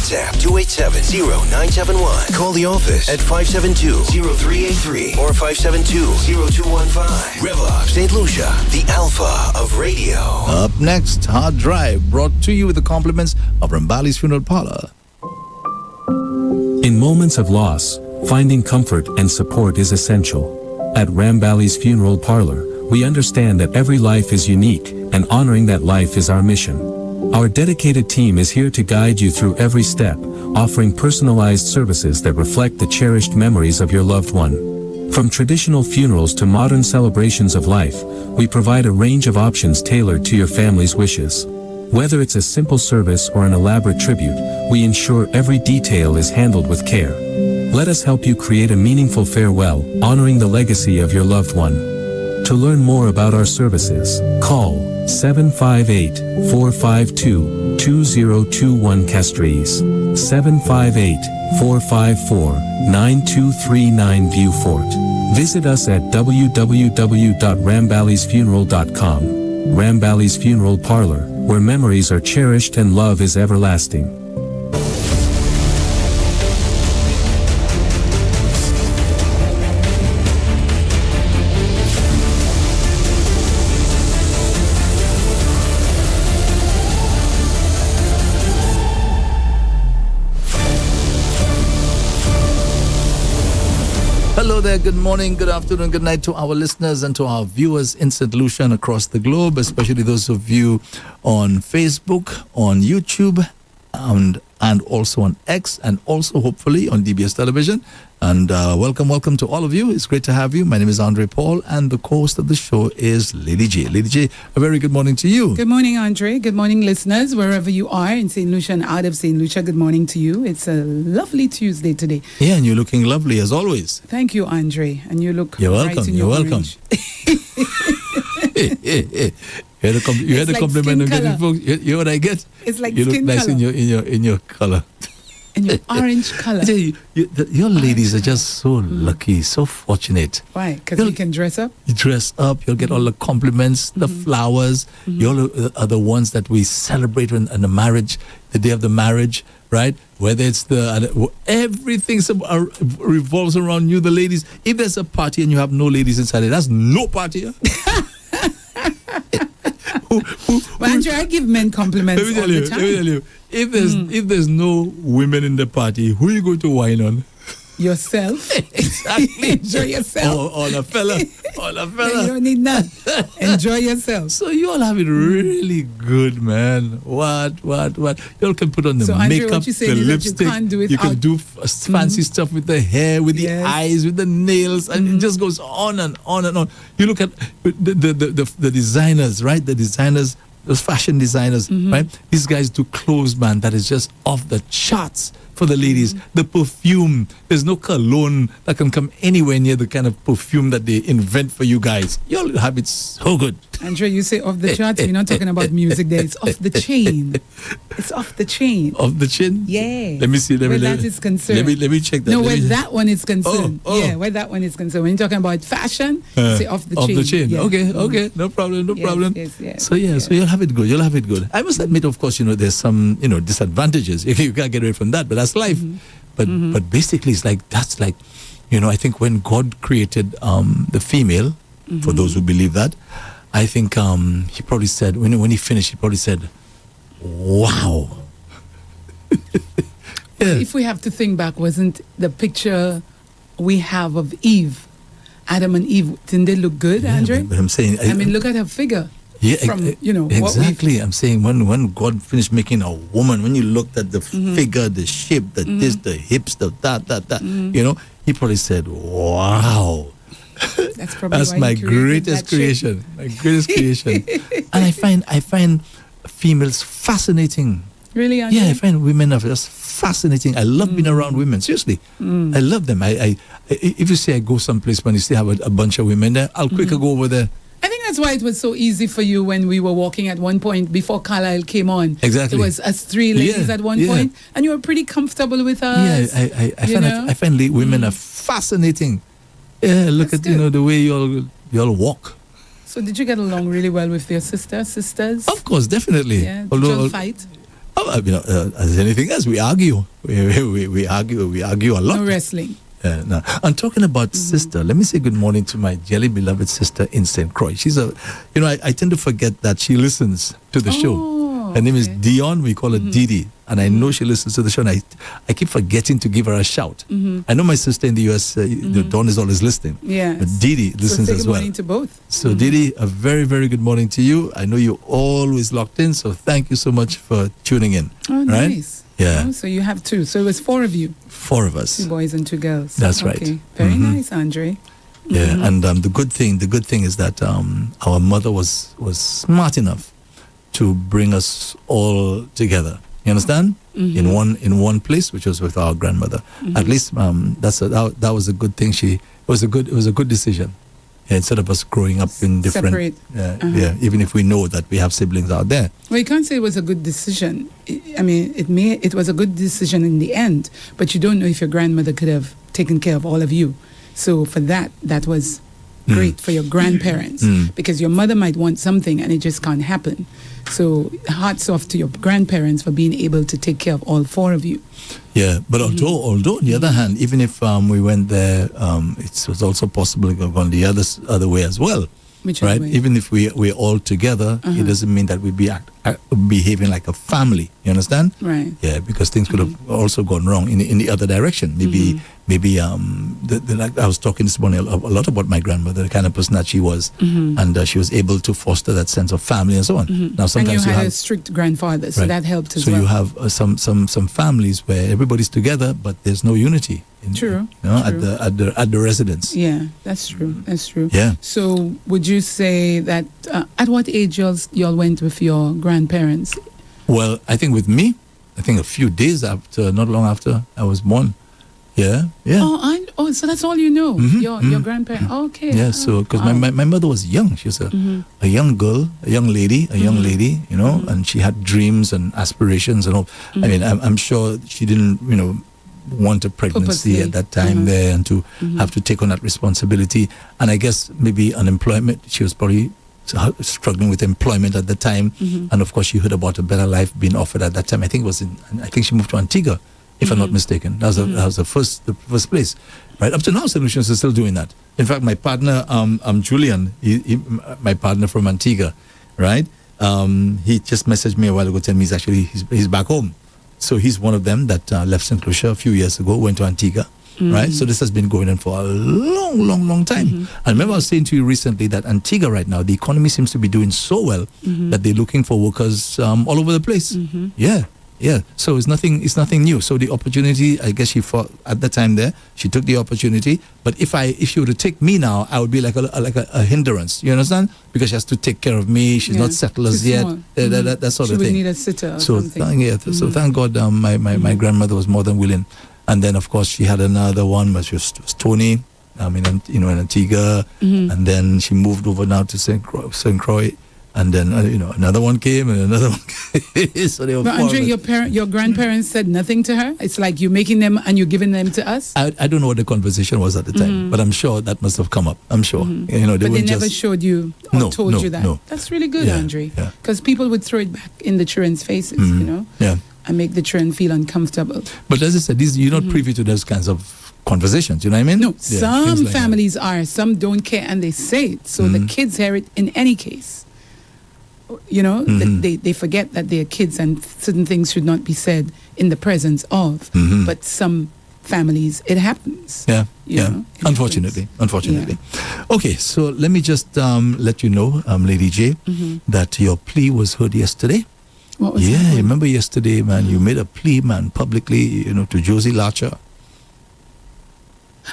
WhatsApp 287-0971. Call the office at 572-0383 or 572-0215. REV-UP St. Lucia, the alpha of radio. Up next, Harddrive, brought to you with the compliments of Rambali's Funeral Parlor. In moments of loss, finding comfort and support is essential. At Rambali's Funeral Parlor, we understand that every life is unique, and honoring that life is our mission. Our dedicated team is here to guide you through every step, offering personalized services that reflect the cherished memories of your loved one. From traditional funerals to modern celebrations of life, we provide a range of options tailored to your family's wishes. Whether it's a simple service or an elaborate tribute, we ensure every detail is handled with care. Let us help you create a meaningful farewell, honoring the legacy of your loved one. To learn more about our services, call 758-452-2021 Castries, 758-454-9239 Viewfort. Visit us at www.ramballysfuneral.com. Rambali's Funeral Parlor, where memories are cherished and love is everlasting. Hello there, good morning, good afternoon, good night to our listeners and to our viewers in St. Lucia and across the globe, especially those of you on Facebook, on YouTube, and also on X, and also hopefully on DBS Television. And welcome to all of you. It's great to have you. My name is Andre Paul, and the co-host of the show is Lady J. Lady J, a very good morning to you. Good morning, Andre. Good morning, listeners, wherever you are in St. Lucia and out of St. Lucia. Good morning to you. It's a lovely Tuesday today. Yeah, and you're looking lovely as always. Thank you, Andre. And you look You're welcome. right in You're your welcome. orange. You had a like compliment of skin getting color. folks. You know what I get? It's like you look skin nice color. in your color. And your orange color. I tell you, your ladies are just so lucky, so fortunate. Why? Because you can dress up? You dress up, you'll get all the compliments, the flowers. You all are the ones that we celebrate in the marriage, the day of the marriage, right? Whether it's everything revolves around you, the ladies. If there's a party and you have no ladies inside it, that's no party. But Andrew, I give men compliments all the time. Let me tell you, if there's no women in the party, who are you going to whine on? Yourself. Exactly. Enjoy yourself. Or a fella. You don't need none. Enjoy yourself. So you all have it really good, man. What? You all can put on the makeup, what you the lipstick. You can't do it. You can do fancy stuff with the hair, with the eyes, with the nails, and it just goes on and on and on. You look at the designers, right? The designers, those fashion designers, right? These guys do clothes, man, that is just off the charts for the ladies. The perfume, there's no cologne that can come anywhere near the kind of perfume that they invent for you guys. You'll have it so good. Andre, you say off the charts, you're not talking about music there. It's off the chain. It's off the chain. Off the chin? Yeah. Let me see. Where that is concerned. Let me check that. No, where that one is concerned. Oh. Yeah, where that one is concerned. When you're talking about fashion, you say off the chain. Off the chain. Yeah. Okay. No problem. Yes. So you'll have it good. I must admit, of course, there's some, disadvantages. You can't get away from that, but that's life. But basically, that's like, I think when God created the female, for those who believe that, I think he probably said, when he finished, he probably said, wow. Yeah. If we have to think back, wasn't the picture we have of Eve, Adam and Eve, didn't they look good, Andre? But I'm saying, I mean, look at her figure. Yeah, Exactly. I'm saying when God finished making a woman, when you looked at the figure, the shape, the this, the hips, the that, he probably said, wow. That's my greatest creation. My greatest creation. And I find females fascinating. Really? Yeah, I find women are just fascinating. I love being around women. Seriously. I love them. I if you say I go someplace when you still have a bunch of women there, I'll quicker go over there. I think that's why it was so easy for you when we were walking at one point before Carlisle came on. Exactly. It was us three ladies at one point, and you were pretty comfortable with us. Yeah, I find women are fascinating. Yeah, look at the way you all walk. So did you get along really well with your sisters? Of course, definitely. Yeah. Did you all fight? As anything else, we argue. We argue a lot. No wrestling. No. I'm talking about sister. Let me say good morning to my dearly beloved sister in St. Croix. She's I tend to forget that she listens to the show. Her name is Dion. We call her Didi. And I know she listens to the show. And I keep forgetting to give her a shout. I know my sister in the U.S., Dawn is always listening. Yeah. But Didi listens as well. Good morning to both. So Didi, a very, very good morning to you. I know you're always locked in. So thank you so much for tuning in. Oh, right? Nice. Yeah. Oh, so you have two. So it was 4 of you. 4 of us. 2 boys and 2 girls. That's right. Very nice, Andre. Yeah. And the good thing is that our mother was smart enough to bring us all together. You understand? In one place, which was with our grandmother. At least that was a good thing. It was a good decision. Yeah, instead of us growing up in different, separate. Even if we know that we have siblings out there. Well, you can't say it was a good decision. I mean, it was a good decision in the end, but you don't know if your grandmother could have taken care of all of you. So for that was great for your grandparents, because your mother might want something and it just can't happen. So hats off to your grandparents for being able to take care of all 4 of you. Yeah, but although on the other hand, even if we went there, it was also possible to go on the other way as well. Which right? way? Even if we're all together, it doesn't mean that we'd be behaving like a family. You understand? Right. Yeah, because things could have also gone wrong in the other direction. Maybe like I was talking this morning a lot about my grandmother, the kind of person that she was, and she was able to foster that sense of family and so on. Now sometimes and you had a strict grandfather, so that helped as well. So you have some families where everybody's together, but there's no unity. True. At the residence. Yeah, that's true. That's true. Yeah. So would you say that at what age y'all went with your grandparents? Well, I think with me, a few days after, not long after I was born. Yeah. So that's all you know. Your grandparents. Okay. Yeah. So because my mother was young, she was a young girl, a young lady, and she had dreams and aspirations and all. I mean, I'm sure she didn't, want a pregnancy at that time there and to have to take on that responsibility. And I guess maybe unemployment. She was probably struggling with employment at the time, and of course she heard about a better life being offered at that time. I think she moved to Antigua, if I'm not mistaken. That was the first place, right? Up to now, Solutions is still doing that. In fact, my partner, Julian, my partner from Antigua, right? He just messaged me a while ago, telling me he's back home. So he's one of them that left St. Lucia a few years ago, went to Antigua. Right, so this has been going on for a long time. I remember I was saying to you recently that Antigua right now, the economy seems to be doing so well that they're looking for workers all over the place. Yeah. So it's nothing new. So the opportunity, I guess she thought at the time there, she took the opportunity. But if she were to take me now, I would be like a hindrance. You understand? Because she has to take care of me. She's not settled as yet. That sort of thing. She would need a sitter or something. So thank God, my grandmother was more than willing. And then, of course, she had another one, which was Tony, in Antigua. And then she moved over now to St. Croix. And then, another one came and another one came. So they were But Andre, your grandparents said nothing to her? It's like you're making them and you're giving them to us? I don't know what the conversation was at the time, but I'm sure that must have come up. I'm sure. But they never showed you or told you that? No. That's really good, Andre. Because people would throw it back in the children's faces, Yeah. And make the children feel uncomfortable. But as I said, you're not privy to those kinds of conversations, you know what I mean? No, some families are, some don't care and they say it. So the kids hear it in any case. They forget that they're kids and certain things should not be said in the presence of. But some families, it happens. Yeah. Unfortunately. Yeah. Okay, so let me just let you know, Lady J, that your plea was heard yesterday. What was that? Remember yesterday, man, you made a plea, man, publicly, to Josie Larcher.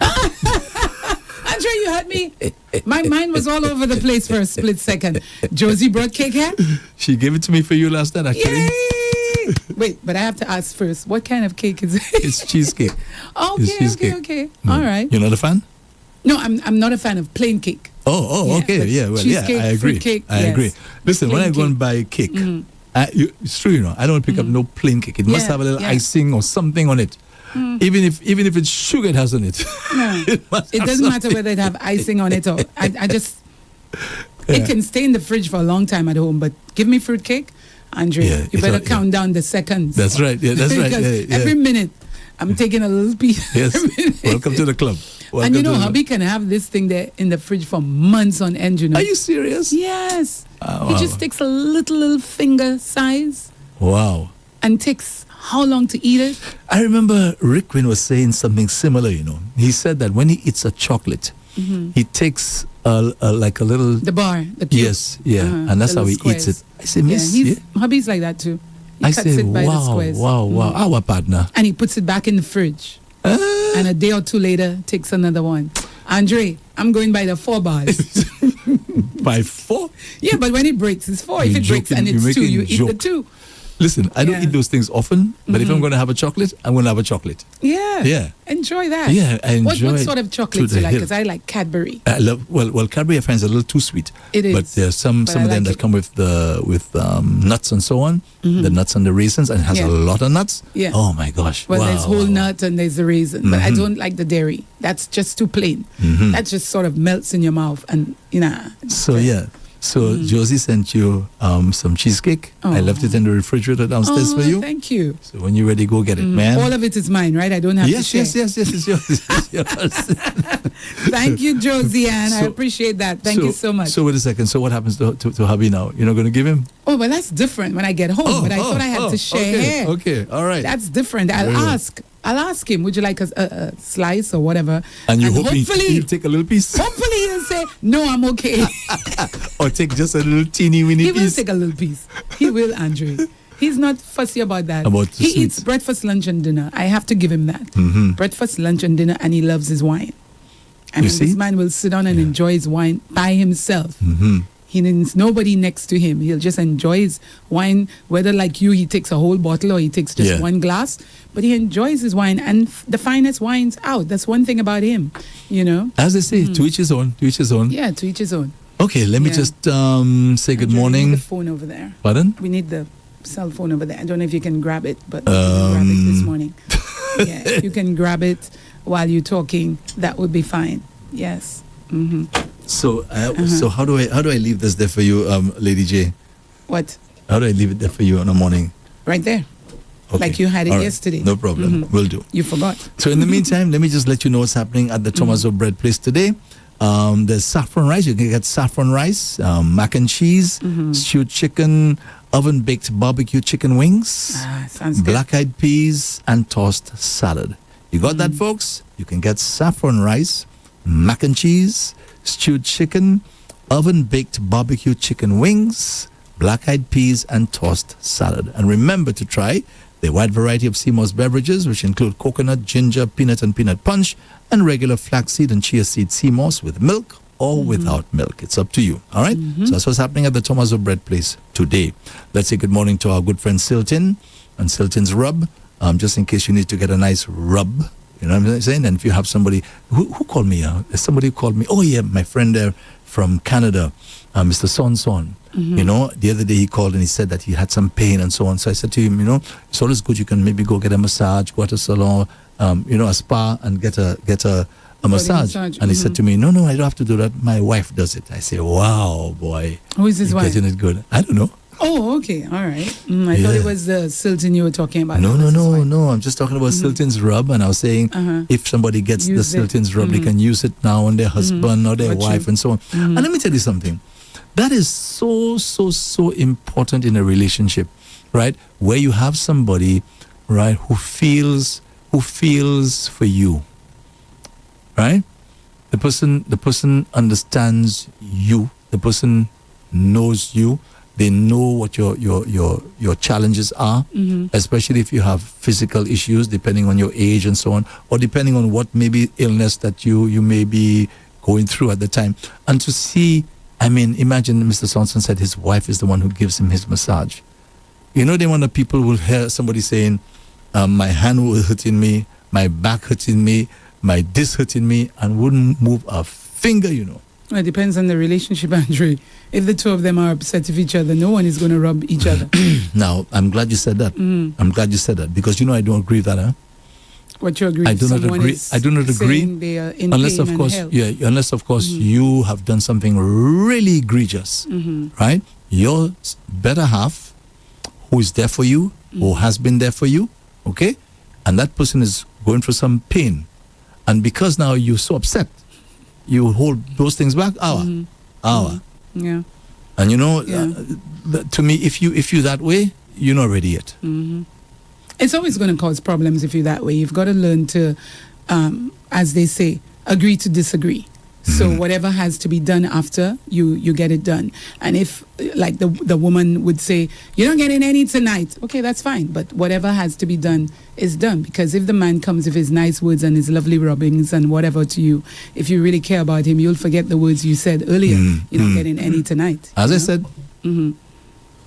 Andre, you heard me? My mind was all over the place for a split second. Josie brought cake here? She gave it to me for you last night, actually. Yay! Wait, but I have to ask first, what kind of cake is it? It's cheesecake. Okay. All right. You're not a fan? No, I'm not a fan of plain cake. Okay. Yeah, well, I agree. Cake, I agree. Listen, plain when I go and buy cake, it's true, I don't pick up no plain cake. It must have a little icing or something on it. Even if it's sugar it has on it. No. it doesn't matter whether it have icing on it or it can stay in the fridge for a long time at home, but give me fruit cake, Andre, Yeah, you better count down the seconds. That's right. Yeah, that's right. Because Yeah, yeah. every minute, I'm taking a little piece. Yes. every minute. Welcome to the club. Welcome And you know, to the- hubby can have this thing there in the fridge for months on end, you know. Are you serious? Yes. Oh, He wow. just takes a little finger size Wow. and takes how long to eat it? I remember Rick Wynn was saying something similar, you know. He said that when he eats a chocolate, he takes like a little... The bar, the cube. Yes, yeah. And that's the how he little eats it. squares. I say, Yeah, miss, he's, hubby's like that too. He I cuts say, it by the wow, squares. wow, wow. Our partner. And he puts it back in the fridge. And a day or two later, takes another one. Andre, I'm going by the 4 bars. By 4? Yeah, but when it breaks, it's 4. If You're it breaks joking, and you're it's 2, making you a eat the joke. 2. Listen, I don't Yeah. eat those things often, but if I'm going to have a chocolate, I'm going to have a chocolate. Yeah. Yeah. Enjoy that. Yeah, I enjoy What it sort of to chocolates the you like? hill. Because I like Cadbury. I love well Cadbury I find is a little too sweet. It But is, there's some but of I them like that it. come with nuts and so on. The nuts and the raisins, and it has Yeah. a lot of nuts. Yeah. Oh my gosh. Well, wow, there's whole wow, wow. nut and there's the raisin. But I don't like the dairy. That's just too plain. That just sort of melts in your mouth. And, you know. So yeah. So Josie sent you some cheesecake. I left it in the refrigerator downstairs for you. Thank you. So when you're ready, go get it, man. All of it is mine, right? I don't have to yes, share. yes, it's yours. It's yours. Thank you, Josie Ann. I So- appreciate that. Thank you so much. So wait a second. So what happens to hubby now? You're not going to give him? Oh, but that's different when I get home. but I thought I had to share. Okay, all right. That's different. I'll Very well. ask. I'll ask him, would you like a slice or whatever? and you hope hopefully, he'll take a little piece, hopefully he'll say, no, I'm okay. or take just a little teeny weeny He will piece. take a little piece. He will, Andre. He's not fussy about that. About the he sweets. eats breakfast, lunch, and dinner. I have to give him that. Breakfast, lunch, and dinner, and he loves his wine. I mean, see? this man will sit down and enjoy his wine by himself. He needs nobody next to him. He'll just enjoy his wine, whether like you, he takes a whole bottle or he takes just Yeah. one glass. But he enjoys his wine, and the finest wines out. That's one thing about him, you know. As they say, to each his own. To each his own. Yeah, to each his own. Okay, let me Yeah. just say good Andre, we need morning. the phone over there. Pardon? We need the cell phone over there. I don't know if you can grab it, but you can grab it this morning. Yeah, if you can grab it while you're talking, that would be fine. Yes. So, so how do I leave this there for you, Lady J? What? How do I leave it there for you in the morning? Right there. Okay. Like you had it All right. yesterday. No problem. Will do. You forgot. So in the meantime, let me just let you know what's happening at the Tomaso Bread Place today. There's saffron rice. You can get saffron rice, mac and cheese, stewed chicken, oven-baked barbecue chicken wings, Sounds good. black-eyed peas, and tossed salad. You got that, folks? You can get saffron rice, mac and cheese, stewed chicken, oven-baked barbecue chicken wings, black-eyed peas, and tossed salad. And remember to try the wide variety of CMOS beverages, which include coconut, ginger, peanut, and peanut punch, and regular flaxseed and chia seed CMOS with milk or without milk. It's up to you. All right? So that's what's happening at the Tomaso Bread Place today. Let's say good morning to our good friend Silton and Silton's Rub, just in case you need to get a nice rub. You know what I'm saying? And if you have somebody who called me, somebody called me. Oh yeah, my friend there from Canada, Mr. Son. You know, the other day he called and he said that he had some pain and so on. So I said to him, you know, it's always good. You can maybe go get a massage, go to a salon, you know, a spa, and get a massage. And he said to me, no, I don't have to do that. My wife does it. I say, wow, boy. Who is his you're wife? getting it good. I don't know. Oh, okay. All right. I thought Yeah. it was the Silton you were talking about. No, That was his wife. no. I'm just talking about Silton's Rub, and I was saying if somebody gets Use the it. Silton's Rub, they can use it now on their husband or their Got you. wife and so on. And let me tell you something. That is so important in a relationship, right? Where you have somebody, right, who feels for you, right? The person understands you. The person knows you. They know what your challenges are, especially if you have physical issues, depending on your age and so on, or depending on what maybe illness that you may be going through at the time. And to see, I mean, imagine Mr. Sonson said his wife is the one who gives him his massage. You know, the one that people will hear somebody saying, my hand was hurting me, my back hurting me, my this hurting me, and wouldn't move a finger, you know. Well, it depends on the relationship, Andre. If the two of them are upset with each other, no one is going to rub each other. Now, I'm glad you said that. I'm glad you said that, because you know I don't agree with that, huh? What you agree? I do not Someone agree. is I do not agree saying they are in unless, pain of and course, hell. unless of course you have done something really egregious, right? Your better half who is there for you, who has been there for you, okay? And that person is going through some pain. And because now you're so upset, you hold those things back hour. Yeah. And to me, if you that way, you're not ready yet. It's always going to cause problems if you're that way. You've got to learn to, as they say, agree to disagree. So whatever has to be done after, you get it done. And if, like the woman would say, you're not getting any tonight, okay, that's fine. But whatever has to be done is done. Because if the man comes with his nice words and his lovely rubbings and whatever to you, if you really care about him, you'll forget the words you said earlier. You're not getting any tonight. As I said,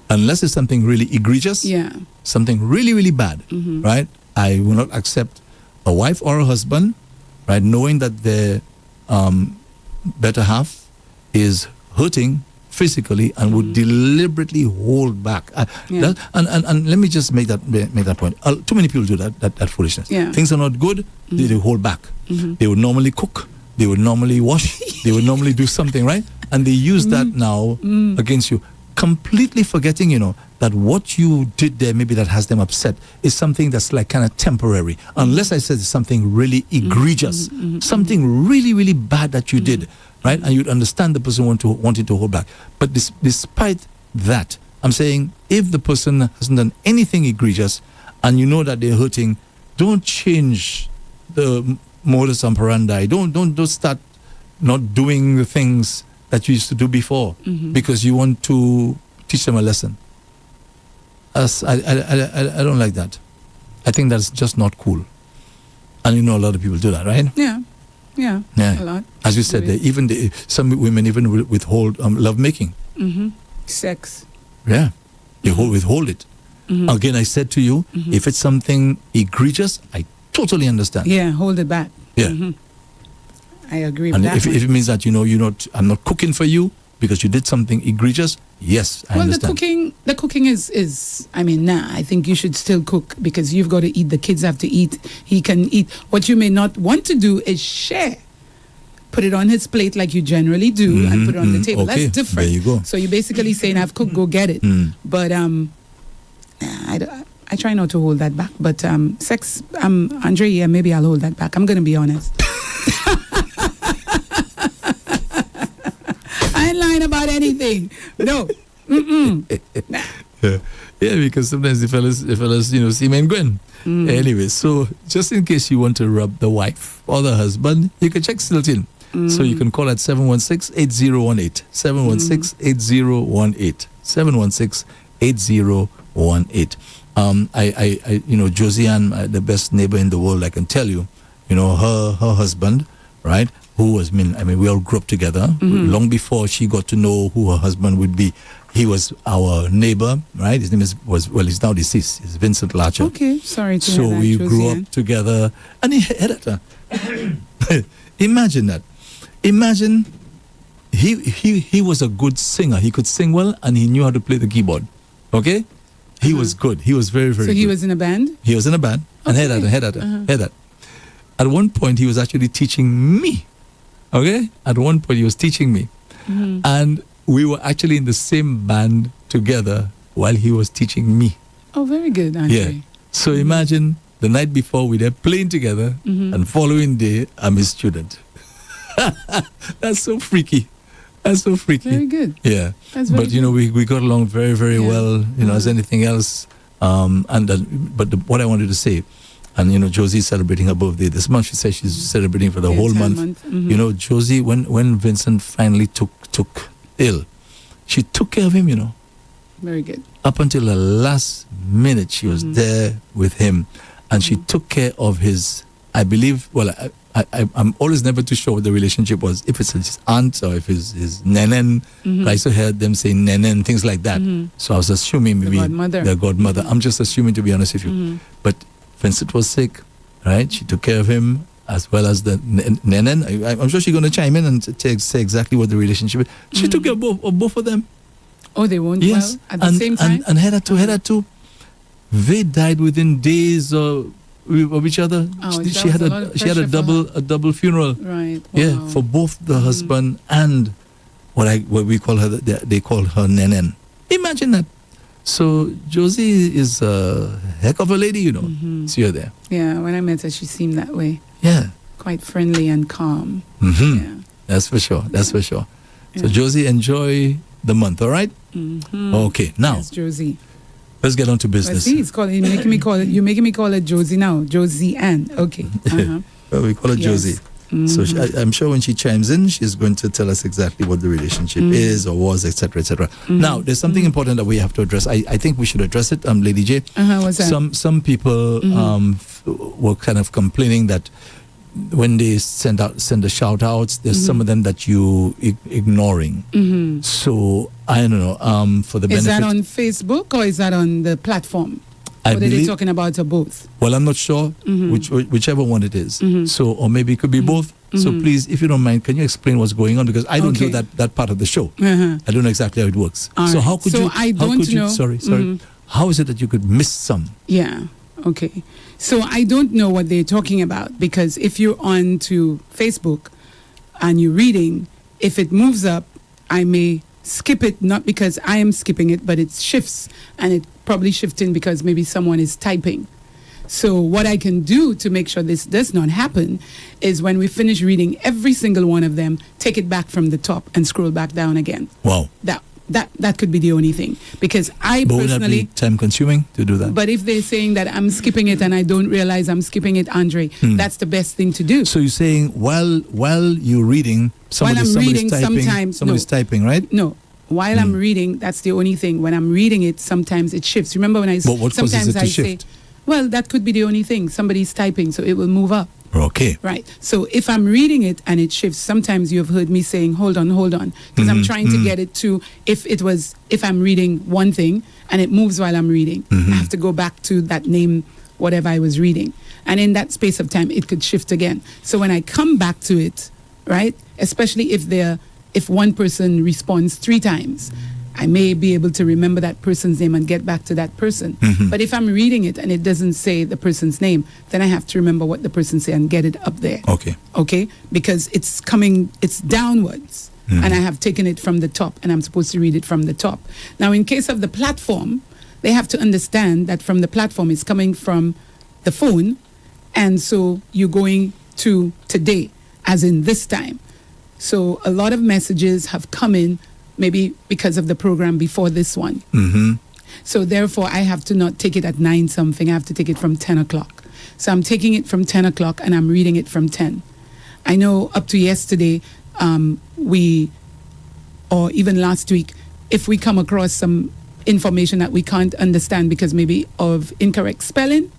unless it's something really egregious, something really, really bad, right? I will not accept a wife or a husband, right, knowing that their better half is hurting physically and would deliberately hold back. And let me just make that point. Too many people do that foolishness. Things are not good, they hold back. They would normally cook, they would normally wash, they would normally do something, right? And they use that now against you, completely forgetting, that what you did there, maybe that has them upset, is something that's like kind of temporary. Unless I said it's something really egregious, something really, really bad that you did, right? And you'd understand the person wanted to hold back. But despite that, I'm saying if the person hasn't done anything egregious and you know that they're hurting, don't change the modus operandi. Don't start not doing the things that you used to do before because you want to teach them a lesson. I don't like that. I think that's just not cool. And a lot of people do that, right? Yeah, a lot. As you said, some women even withhold lovemaking. Sex. Yeah, they withhold it. Again, I said to you, if it's something egregious, I totally understand. Yeah, hold it back. Yeah. I agree and with that. If it means that I'm not cooking for you because you did something egregious, yes, I understand. The cooking is I think you should still cook because you've got to eat. The kids have to eat. He can eat. What you may not want to do is share. Put it on his plate like you generally do and put it on the table. Okay, that's different. there you go. So you're basically saying, I've cooked, go get it. But I try not to hold that back. But sex, Andre, maybe I'll hold that back. I'm going to be honest. I ain't lying about anything. No. Yeah, because sometimes the fellas, see men going. Anyway, so just in case you want to rub the wife or the husband, you can check Stilton. So you can call at 716-8018. 716-8018. 716-8018. I Josiane, the best neighbor in the world, I can tell you, her husband, right? Who was, we all grew up together. Long before she got to know who her husband would be, he was our neighbor, right? His name he's now deceased. It's Vincent Larcher. Okay, sorry to So hear that, we Josiane. grew up together, and he had her. Imagine that. Imagine he was a good singer. He could sing well, and he knew how to play the keyboard. Okay, he was good. He was very, very. So good. he was in a band. He was in a band, and hear that. At one point, he was actually teaching me. Okay? At one point, he was teaching me. And we were actually in the same band together while he was teaching me. Oh, very good, Andre. Yeah. So imagine the night before we were playing together, and following day, I'm his student. That's so freaky. That's so freaky. Very good. Yeah. That's very good. We got along very, very well, as anything else. What I wanted to say, and Josie's celebrating her birthday this month. She says she's celebrating for the whole month. Josie, when Vincent finally took ill, she took care of him. Very good. Up until the last minute, she was there with him, and she took care of his. I believe. Well, I'm always never too sure what the relationship was. If it's his aunt or if it's his nenen. I also heard them say nenen, things like that. So I was assuming maybe the godmother. I'm just assuming, to be honest with you. But Vincent was sick, right? She took care of him as well as the nenen. I'm sure she's going to chime in and say exactly what the relationship is. She took care of both of them. Oh, they won't yes. At the same time? And Heather too. They died within days of each other. Oh, she had a double funeral. Right. Wow. Yeah, for both the husband and what we call her. They call her nenen. Imagine that. So Josie is a heck of a lady, you know. See her there. Yeah, when I met her, she seemed that way. Yeah. Quite friendly and calm. Mm-hmm. Yeah. That's for sure. That's for sure. So Yeah. Josie, enjoy the month, all right? Okay, now Yes, Josie. let's get on to But business. see, you're making me call it Josie now. Josie Ann. Okay. Uh-huh. Well, we call her Yes. Josie. So I'm sure when she chimes in, she's going to tell us exactly what the relationship is or was, etc., etc. Now, there's something important that we have to address. I think we should address it, Lady J. What's that? Some people were kind of complaining that when they send the shout outs, there's some of them that you ignoring. So I don't know. For the Is benefit, that on Facebook or is that on the platform? I What are they believe- talking about or both? Well, I'm not sure whichever one it is. So, or maybe it could be both. So please, if you don't mind, can you explain what's going on? Because I don't know Okay. that part of the show. Uh-huh. I don't know exactly how it works. All So right. how could So you? I how don't could you, know. Sorry. How is it that you could miss some? Yeah. Okay. So I don't know what they're talking about because if you're on to Facebook and you're reading, if it moves up, I may skip it, not because I am skipping it, but it shifts and it probably shifting because maybe someone is typing. So what I can do to make sure this does not happen is when we finish reading every single one of them, take it back from the top and scroll back down again. Wow. That could be the only thing because I But would that personally. be time consuming to do that? But if they're saying that I'm skipping it and I don't realize I'm skipping it, Andre, that's the best thing to do. So you're saying while you're reading, somebody's reading, typing, sometimes- somebody's no. typing, right? No. While I'm reading, that's the only thing. When I'm reading it, sometimes it shifts. Remember when I But what causes sometimes it to I shift? say, well, that could be the only thing. Somebody's typing, so it will move up. Okay. Right. So if I'm reading it and it shifts, sometimes you have heard me saying, hold on, because I'm trying to get it to, if I'm reading one thing and it moves while I'm reading, I have to go back to that name, whatever I was reading. And in that space of time, it could shift again. So when I come back to it, right, especially if one person responds 3 times, I may be able to remember that person's name and get back to that person. But if I'm reading it and it doesn't say the person's name, then I have to remember what the person said and get it up there. Okay. Okay? Because it's downwards. And I have taken it from the top and I'm supposed to read it from the top. Now, in case of the platform, they have to understand that from the platform, it's coming from the phone. And so you're going to today, as in this time. So a lot of messages have come in maybe because of the program before this one. So therefore, I have to not take it at 9 something. I have to take it from 10 o'clock. So I'm taking it from 10 o'clock and I'm reading it from 10. I know up to yesterday, or even last week, if we come across some information that we can't understand because maybe of incorrect spelling,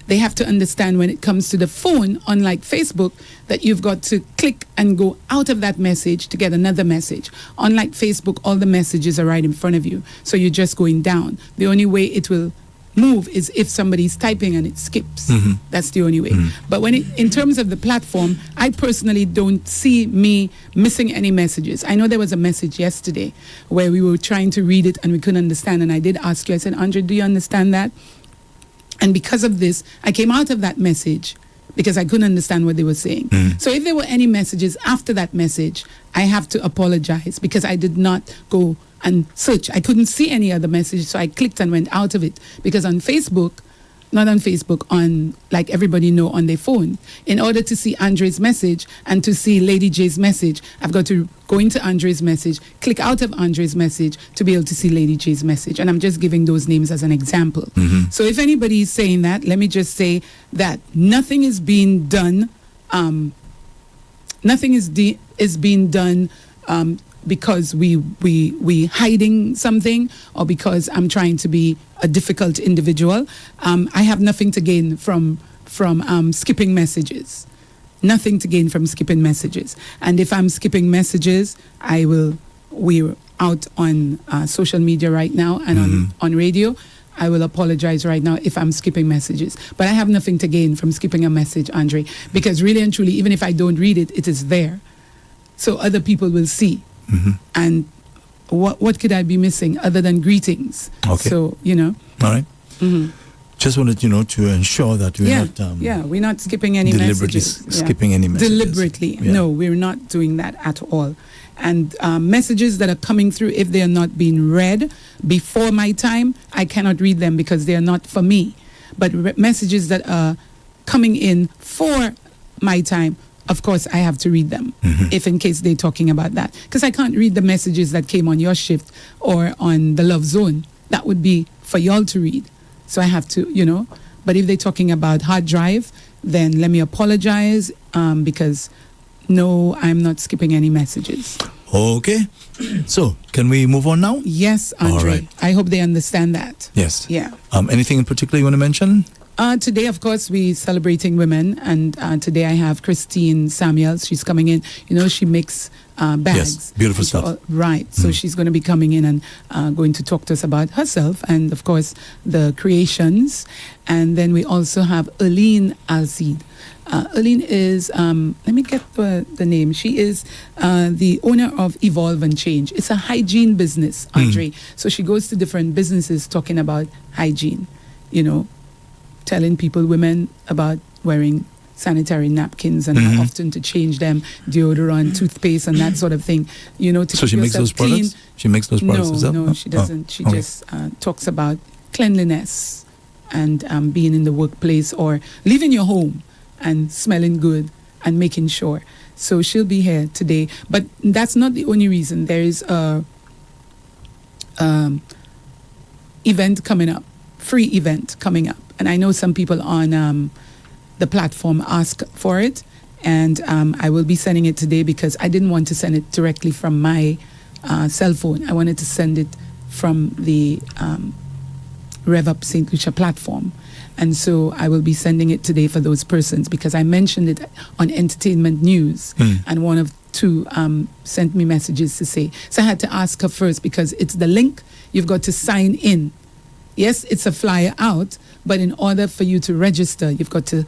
they have to understand when it comes to the phone, unlike Facebook, that you've got to click and go out of that message to get another message. Unlike Facebook, all the messages are right in front of you. So you're just going down. The only way it will move is if somebody's typing and it skips. That's the only way. But in terms of the platform, I personally don't see me missing any messages. I know there was a message yesterday where we were trying to read it and we couldn't understand. And I did ask you, I said, Andre, do you understand that? And because of this, I came out of that message because I couldn't understand what they were saying. So if there were any messages after that message, I have to apologize because I did not go and search. I couldn't see any other message, so I clicked and went out of it. Because on Facebook, not on Facebook, on, like everybody know, on their phone, in order to see Andre's message and to see Lady J's message, I've got to go into Andre's message, click out of Andre's message to be able to see Lady J's message. And I'm just giving those names as an example. So if anybody is saying that, let me just say that nothing is being done. Nothing is being done because we hiding something or because I'm trying to be a difficult individual. I have nothing to gain from skipping messages. Nothing to gain from skipping messages. And if I'm skipping messages, we're out on social media right now and on radio. I will apologize right now if I'm skipping messages. But I have nothing to gain from skipping a message, Andre, because really and truly, even if I don't read it, it is there. So other people will see. And what could I be missing other than greetings? Okay. So, you know. All right. Just wanted, to ensure that we're not we're not skipping any deliberately messages. skipping any messages. Deliberately. Yeah. No, we're not doing that at all. And messages that are coming through, if they are not being read before my time, I cannot read them because they are not for me. But messages that are coming in for my time, of course, I have to read them, if in case they're talking about that. Because I can't read the messages that came on your shift or on the Love Zone. That would be for y'all to read. So I have to, But if they're talking about Harddrive, then let me apologize because no, I'm not skipping any messages. Okay. So, can we move on now? Yes, Andre. All right. I hope they understand that. Yes. Yeah. Anything in particular you want to mention? Today, of course, we're celebrating women, and today I have Christine Samuels. She's coming in. She makes bags. Yes, beautiful stuff. Right. So she's going to be coming in and going to talk to us about herself and, of course, the creations. And then we also have Aline Alcide. Aline is, let me get the name. She is the owner of Evolve and Change. It's a hygiene business, Andre. So she goes to different businesses talking about hygiene, telling people, women, about wearing sanitary napkins and how often to change them, deodorant, toothpaste, and that sort of thing. To So she keep makes those yourself clean. products? She makes those products herself? No, she doesn't. She just talks about cleanliness and being in the workplace or leaving your home and smelling good and making sure. So she'll be here today. But that's not the only reason. There is a event coming up, free event coming up. And I know some people on the platform ask for it. And I will be sending it today because I didn't want to send it directly from my cell phone. I wanted to send it from the REV-UP St. Lucia platform. And so I will be sending it today for those persons because I mentioned it on Entertainment News and one of two sent me messages to say. So I had to ask her first because it's the link. You've got to sign in. Yes, it's a flyer out, but in order for you to register, you've got to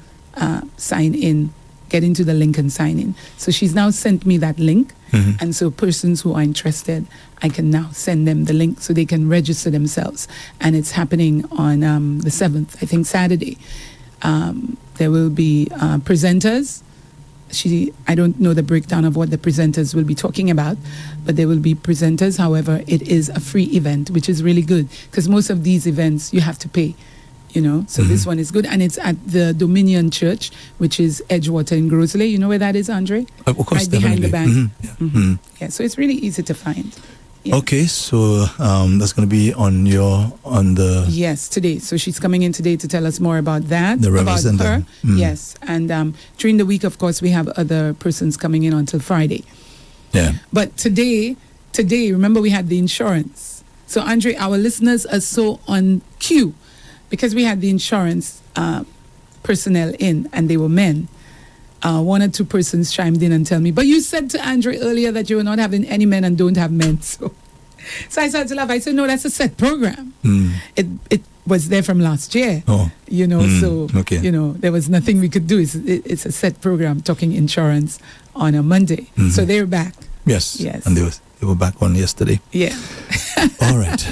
sign in, get into the link and sign in. So she's now sent me that link. And so persons who are interested, I can now send them the link so they can register themselves. And it's happening on the 7th, I think Saturday. There will be presenters. I don't know the breakdown of what the presenters will be talking about, but there will be presenters. However, it is a free event, which is really good because most of these events you have to pay. So this one is good, and it's at the Dominion Church, which is Edgewater in Grosley. You know where that is, Andre? Of course, right behind definitely. the bank. Yeah, so it's really easy to find. Yeah. Okay, so that's going to be on the yes, today. So she's coming in today to tell us more about that, the about her. Mm. Yes, and during the week, of course, we have other persons coming in until Friday. Yeah. But today, remember we had the insurance. So Andre, our listeners are so on cue. Because we had the insurance personnel in, and they were men, one or two persons chimed in and tell me, but you said to Andre earlier that you were not having any men and don't have men. So I started to laugh. I said, no, that's a set program. It was there from last year. Oh. So, okay. There was nothing we could do. It's a set program, talking insurance on a Monday. So they're back. Yes. Yes. And they were back on yesterday. Yeah. All right.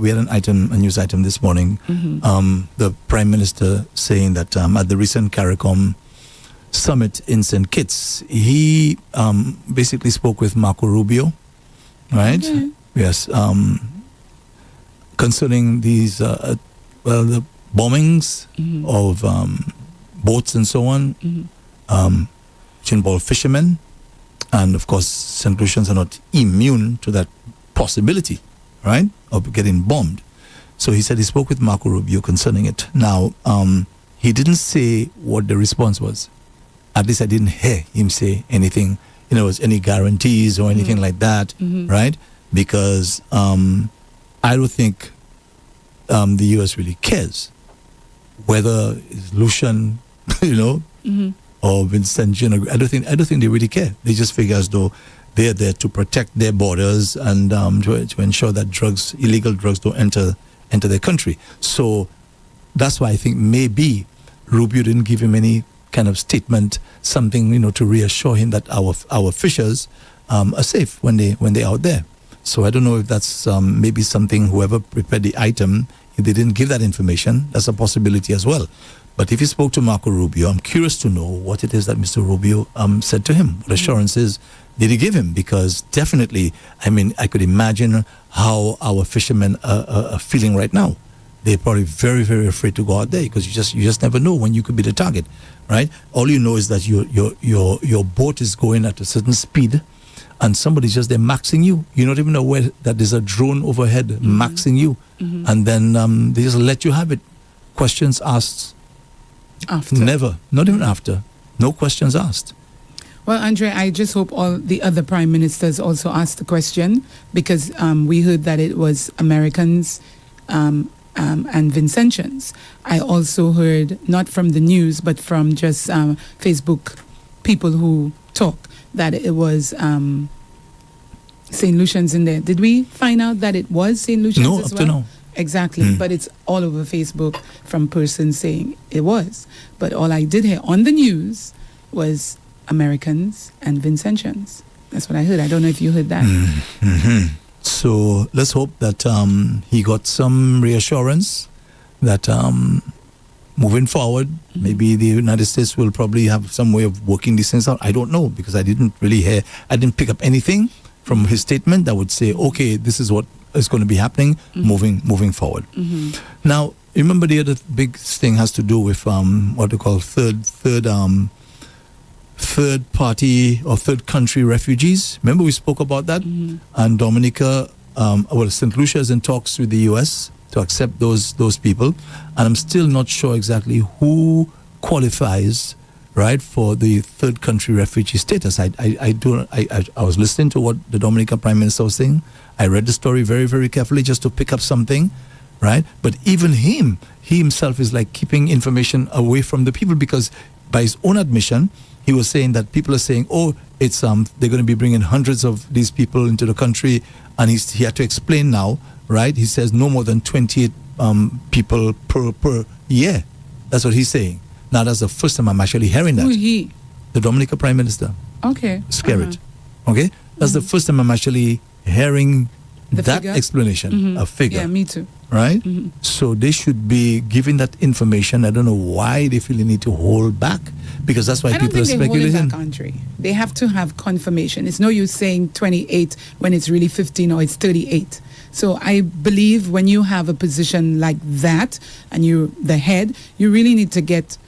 We had a news item this morning. The Prime Minister saying that at the recent CARICOM summit in St. Kitts, he basically spoke with Marco Rubio, right? Okay. Yes. Concerning these, the bombings of boats and so on, which involve fishermen. And of course, St. Lucians are not immune to that possibility, right, of getting bombed. So he said he spoke with Marco Rubio concerning it. Now, he didn't say what the response was. At least I didn't hear him say anything, any guarantees or anything like that, right? Because I don't think the U.S. really cares whether it's Lucian, or Vincentian. I don't think they really care. They just figure as though they're there to protect their borders and to ensure that illegal drugs don't enter their country. So that's why I think maybe Rubio didn't give him any kind of statement, something to reassure him that our fishers are safe when they're out there. So I don't know if that's maybe something whoever prepared the item, if they didn't give that information, that's a possibility as well. But if he spoke to Marco Rubio, I'm curious to know what it is that Mr. Rubio said to him. What assurances did he give him? Because definitely, I mean, I could imagine how our fishermen are feeling right now. They're probably very, very afraid to go out there because you just never know when you could be the target, right? All you know is that your boat is going at a certain speed, and somebody's just there maxing you. You're not even aware that there's a drone overhead maxing you, and then they just let you have it. Questions asked. After. Never. Not even after. No questions asked. Well, Andre, I just hope all the other prime ministers also asked the question, because we heard that it was Americans and Vincentians. I also heard, not from the news, but from just Facebook people who talk, that it was St. Lucians in there. Did we find out that it was St. Lucians No, as up well? to now. Exactly, but it's all over Facebook from persons saying it was. But all I did hear on the news was Americans and Vincentians. That's what I heard. I don't know if you heard that. So let's hope that he got some reassurance that moving forward, maybe the United States will probably have some way of working these things out. I don't know, because I didn't pick up anything from his statement that would say, okay, this is what is going to be happening moving forward. Now, remember the other big thing has to do with what they call third party or third country refugees. Remember we spoke about that? And Dominica, St. Lucia is in talks with the US to accept those people, and I'm still not sure exactly who qualifies, right, for the third country refugee status. I was listening to what the Dominica Prime Minister was saying. I read the story very, very carefully just to pick up something, right? But even he himself is like keeping information away from the people, because by his own admission, he was saying that people are saying, oh, it's they're going to be bringing hundreds of these people into the country, and he had to explain now, right? He says no more than 28 people per year. That's what he's saying. Now, that's the first time I'm actually hearing that. Who he? The Dominica Prime Minister. Okay. Skerrit. Okay? That's the first time I'm actually hearing The that figure? explanation, a figure. Yeah, me too. Right? So they should be giving that information. I don't know why they feel the need to hold back, because that's why I don't people are think they hold it speculating. back, Andre. They have to have confirmation. It's no use saying 28 when it's really 15 or it's 38. So I believe when you have a position like that and you're the head, you really need to get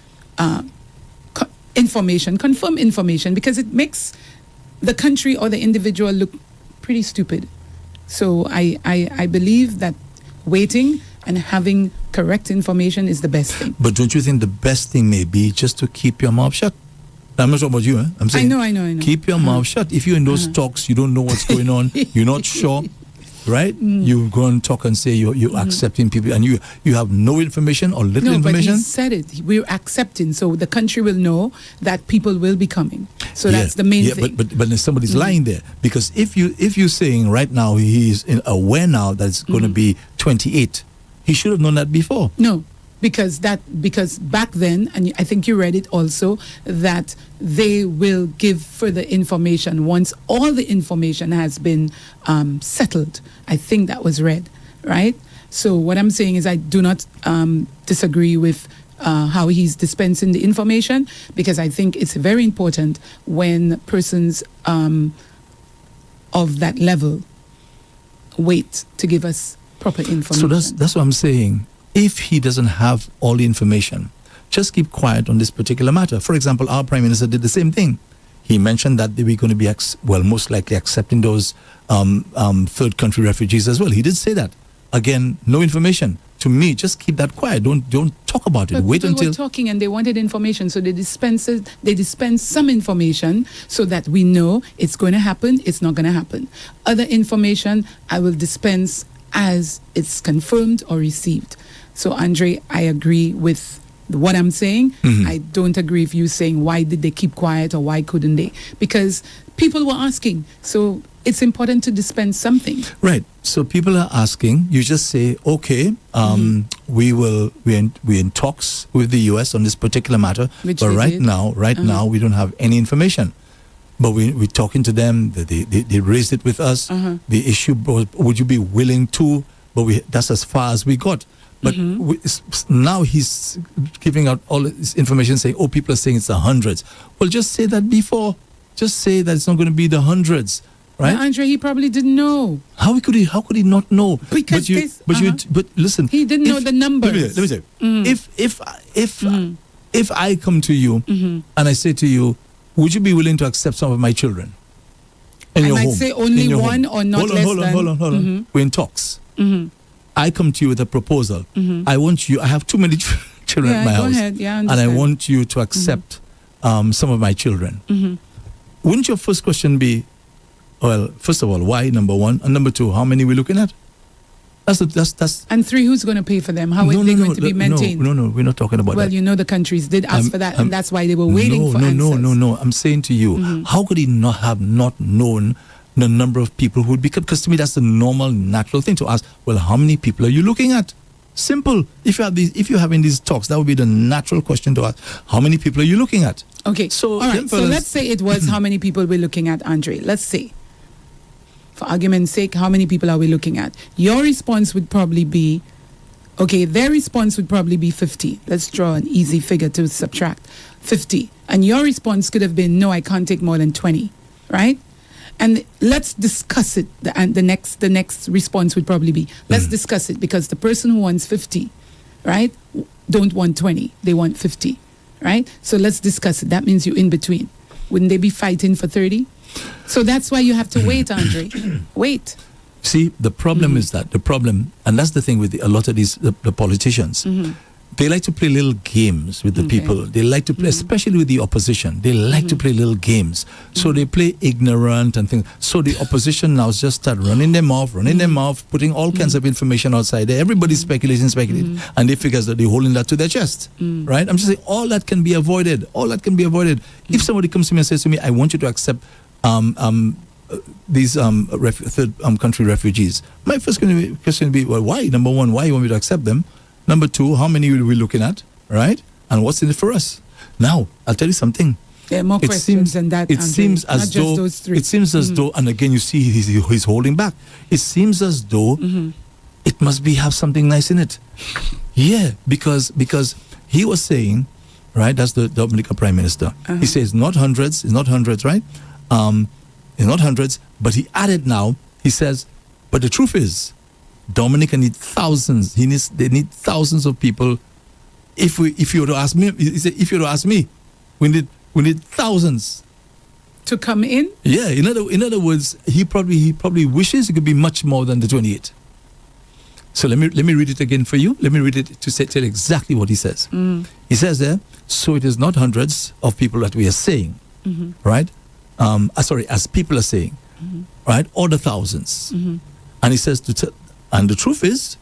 confirm information, because it makes the country or the individual look pretty stupid. So I believe that waiting and having correct information is the best thing. But don't you think the best thing may be just to keep your mouth shut? I'm not talking about you, I'm saying I know. keep your mouth shut. If you're in those talks, you don't know what's going on, you're not sure, right? You go and talk and say you're accepting people, and you have no information or little information. But he said it. We're accepting, so the country will know that people will be coming. So that's the main thing. But then somebody's lying there, because if you're saying right now he's aware now that it's going to be 28, he should have known that before. No, because back then, and I think you read it also, that they will give further information once all the information has been settled. I think that was read, right? So what I'm saying is I do not disagree with how he's dispensing the information, because I think it's very important when persons of that level wait to give us proper information. So that's what I'm saying. If he doesn't have all the information, just keep quiet on this particular matter. For example, our Prime Minister did the same thing. He mentioned that they were going to be, most likely accepting those third country refugees as well. He did say that. Again, no information. To me, just keep that quiet. Don't talk about it. But Wait people until were talking and they wanted information, so they dispense some information so that we know it's going to happen, it's not going to happen. Other information I will dispense as it's confirmed or received. So, Andre, I agree with what I'm saying. I don't agree with you saying why did they keep quiet or why couldn't they? Because people were asking. So it's important to dispense something. Right. So people are asking. You just say, okay, we're in talks with the US on this particular matter, Which but they right did. now we don't have any information. But we're talking to them. They raised it with us. The issue was, would you be willing to? But that's as far as we got. But now he's giving out all this information saying, oh, people are saying it's the hundreds. Well, just say that before. Just say that it's not going to be the hundreds, right? Now, Andre, he probably didn't know. How could he not know? Because but listen, he didn't know the numbers. Let me say, if I come to you and I say to you, would you be willing to accept some of my children? I might say only one or not less than. Hold on. We're in talks. I come to you with a proposal. I want you. I have too many children at my house, and I want you to accept some of my children. Wouldn't your first question be, well, first of all, why? Number one, and number two, how many we're looking at? That's. And three, who's going to pay for them? How are they going to be maintained? No, we're not talking about that. Well, you know the countries did ask for that, and that's why they were waiting for answers. No. I'm saying to you, how could he not have known the number of people who would be? Because to me, that's the normal, natural thing to ask. Well, how many people are you looking at? Simple. If you're having these talks, that would be the natural question to ask. How many people are you looking at? Okay. So, all right. So let's say it was how many people we're looking at, Andre. Let's say, for argument's sake, how many people are we looking at? Your response would probably be, okay, their response would probably be 50. Let's draw an easy figure to subtract. 50. And your response could have been, no, I can't take more than 20, right? And let's discuss it. And the next response would probably be, let's discuss it, because the person who wants 50, right, don't want 20. They want 50, right? So let's discuss it. That means you're in between. Wouldn't they be fighting for 30? So that's why you have to wait, Andre. Wait. See, the problem is that and that's the thing with a lot of these the politicians. They like to play little games with the people. They like to play, especially with the opposition. They like to play little games. So they play ignorant and things. So the opposition now just start running them off, putting all kinds of information outside there. Everybody's speculating, and they figure that they're holding that to their chest, right? I'm just saying all that can be avoided. If somebody comes to me and says to me, I want you to accept these third country refugees, my first question would be, well, why? Number one, why you want me to accept them? Number two, how many will we looking at, right? And what's in it for us? Now, I'll tell you something. There are more questions than that, It seems as though, those three. It seems as though, and again, you see he's holding back. It seems as though it must have something nice in it. Yeah, because he was saying, right, that's the Dominican Prime Minister. He says, not hundreds, right? It's not hundreds, but he added now, he says, but the truth is, Dominica needs thousands. They need thousands of people. If you were to ask me, he said, if you were to ask me, we need thousands to come in. Yeah. In other words, he probably wishes it could be much more than the 28. So let me read it again for you. Let me read it to tell exactly what he says. He says there, so it is not hundreds of people that we are saying, right? As people are saying, right? Or the thousands. And he says and the truth is,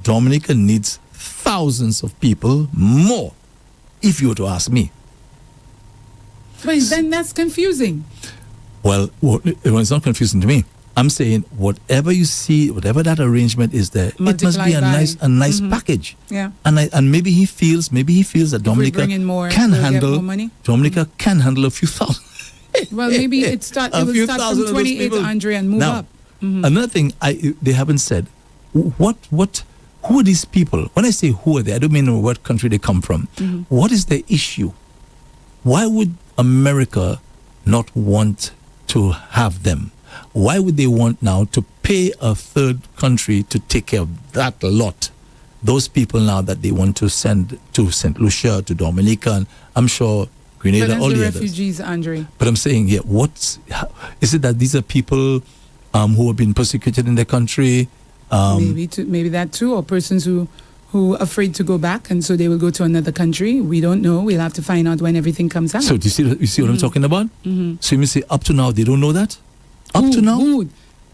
Dominica needs thousands of people more, if you were to ask me. But then that's confusing. Well, it's not confusing to me. I'm saying whatever you see, whatever that arrangement is there, it must be a nice package. Yeah. And maybe he feels that Dominica can handle a few thousand. Well, maybe it will start from 28, Andre, and move up. Another thing they haven't said, who are these people? When I say who are they, I don't mean what country they come from. What is the issue? Why would America not want to have them? Why would they want now to pay a third country to take care of that lot? Those people now that they want to send to St. Lucia, to Dominica, and I'm sure Grenada, all the refugees, Andre. But I'm saying, is it that these are people who have been persecuted in their country? Maybe that too, or persons who are afraid to go back, and so they will go to another country. We don't know. We'll have to find out when everything comes out. So do you see what I'm talking about? So you say up to now they don't know that? To now?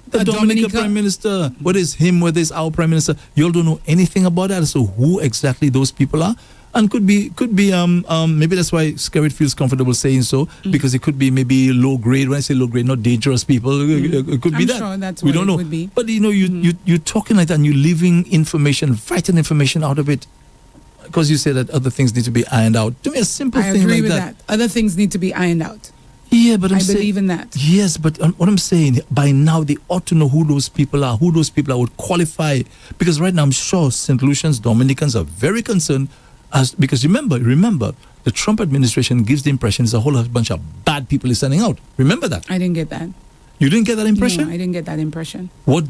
The Dominican Prime Minister, whether it's him, whether it's our Prime Minister, you all don't know anything about that. So who exactly those people are? And could be maybe that's why Skerrit feels comfortable saying so, because it could be maybe low grade. When I say low grade, not dangerous people. It could be that. Sure that's we what don't know. It would be. But you're talking like that, and you're leaving vital information out of it, because you say that other things need to be ironed out. Do me a simple thing like that. I agree with that. Other things need to be ironed out. Yeah, but I believe in that. Yes, but what I'm saying, by now they ought to know who those people are would qualify. Because right now I'm sure St. Lucians, Dominicans are very concerned, because remember, the Trump administration gives the impression it's a whole bunch of bad people is sending out. Remember that? I didn't get that. You didn't get that impression? No, I didn't get that impression. Why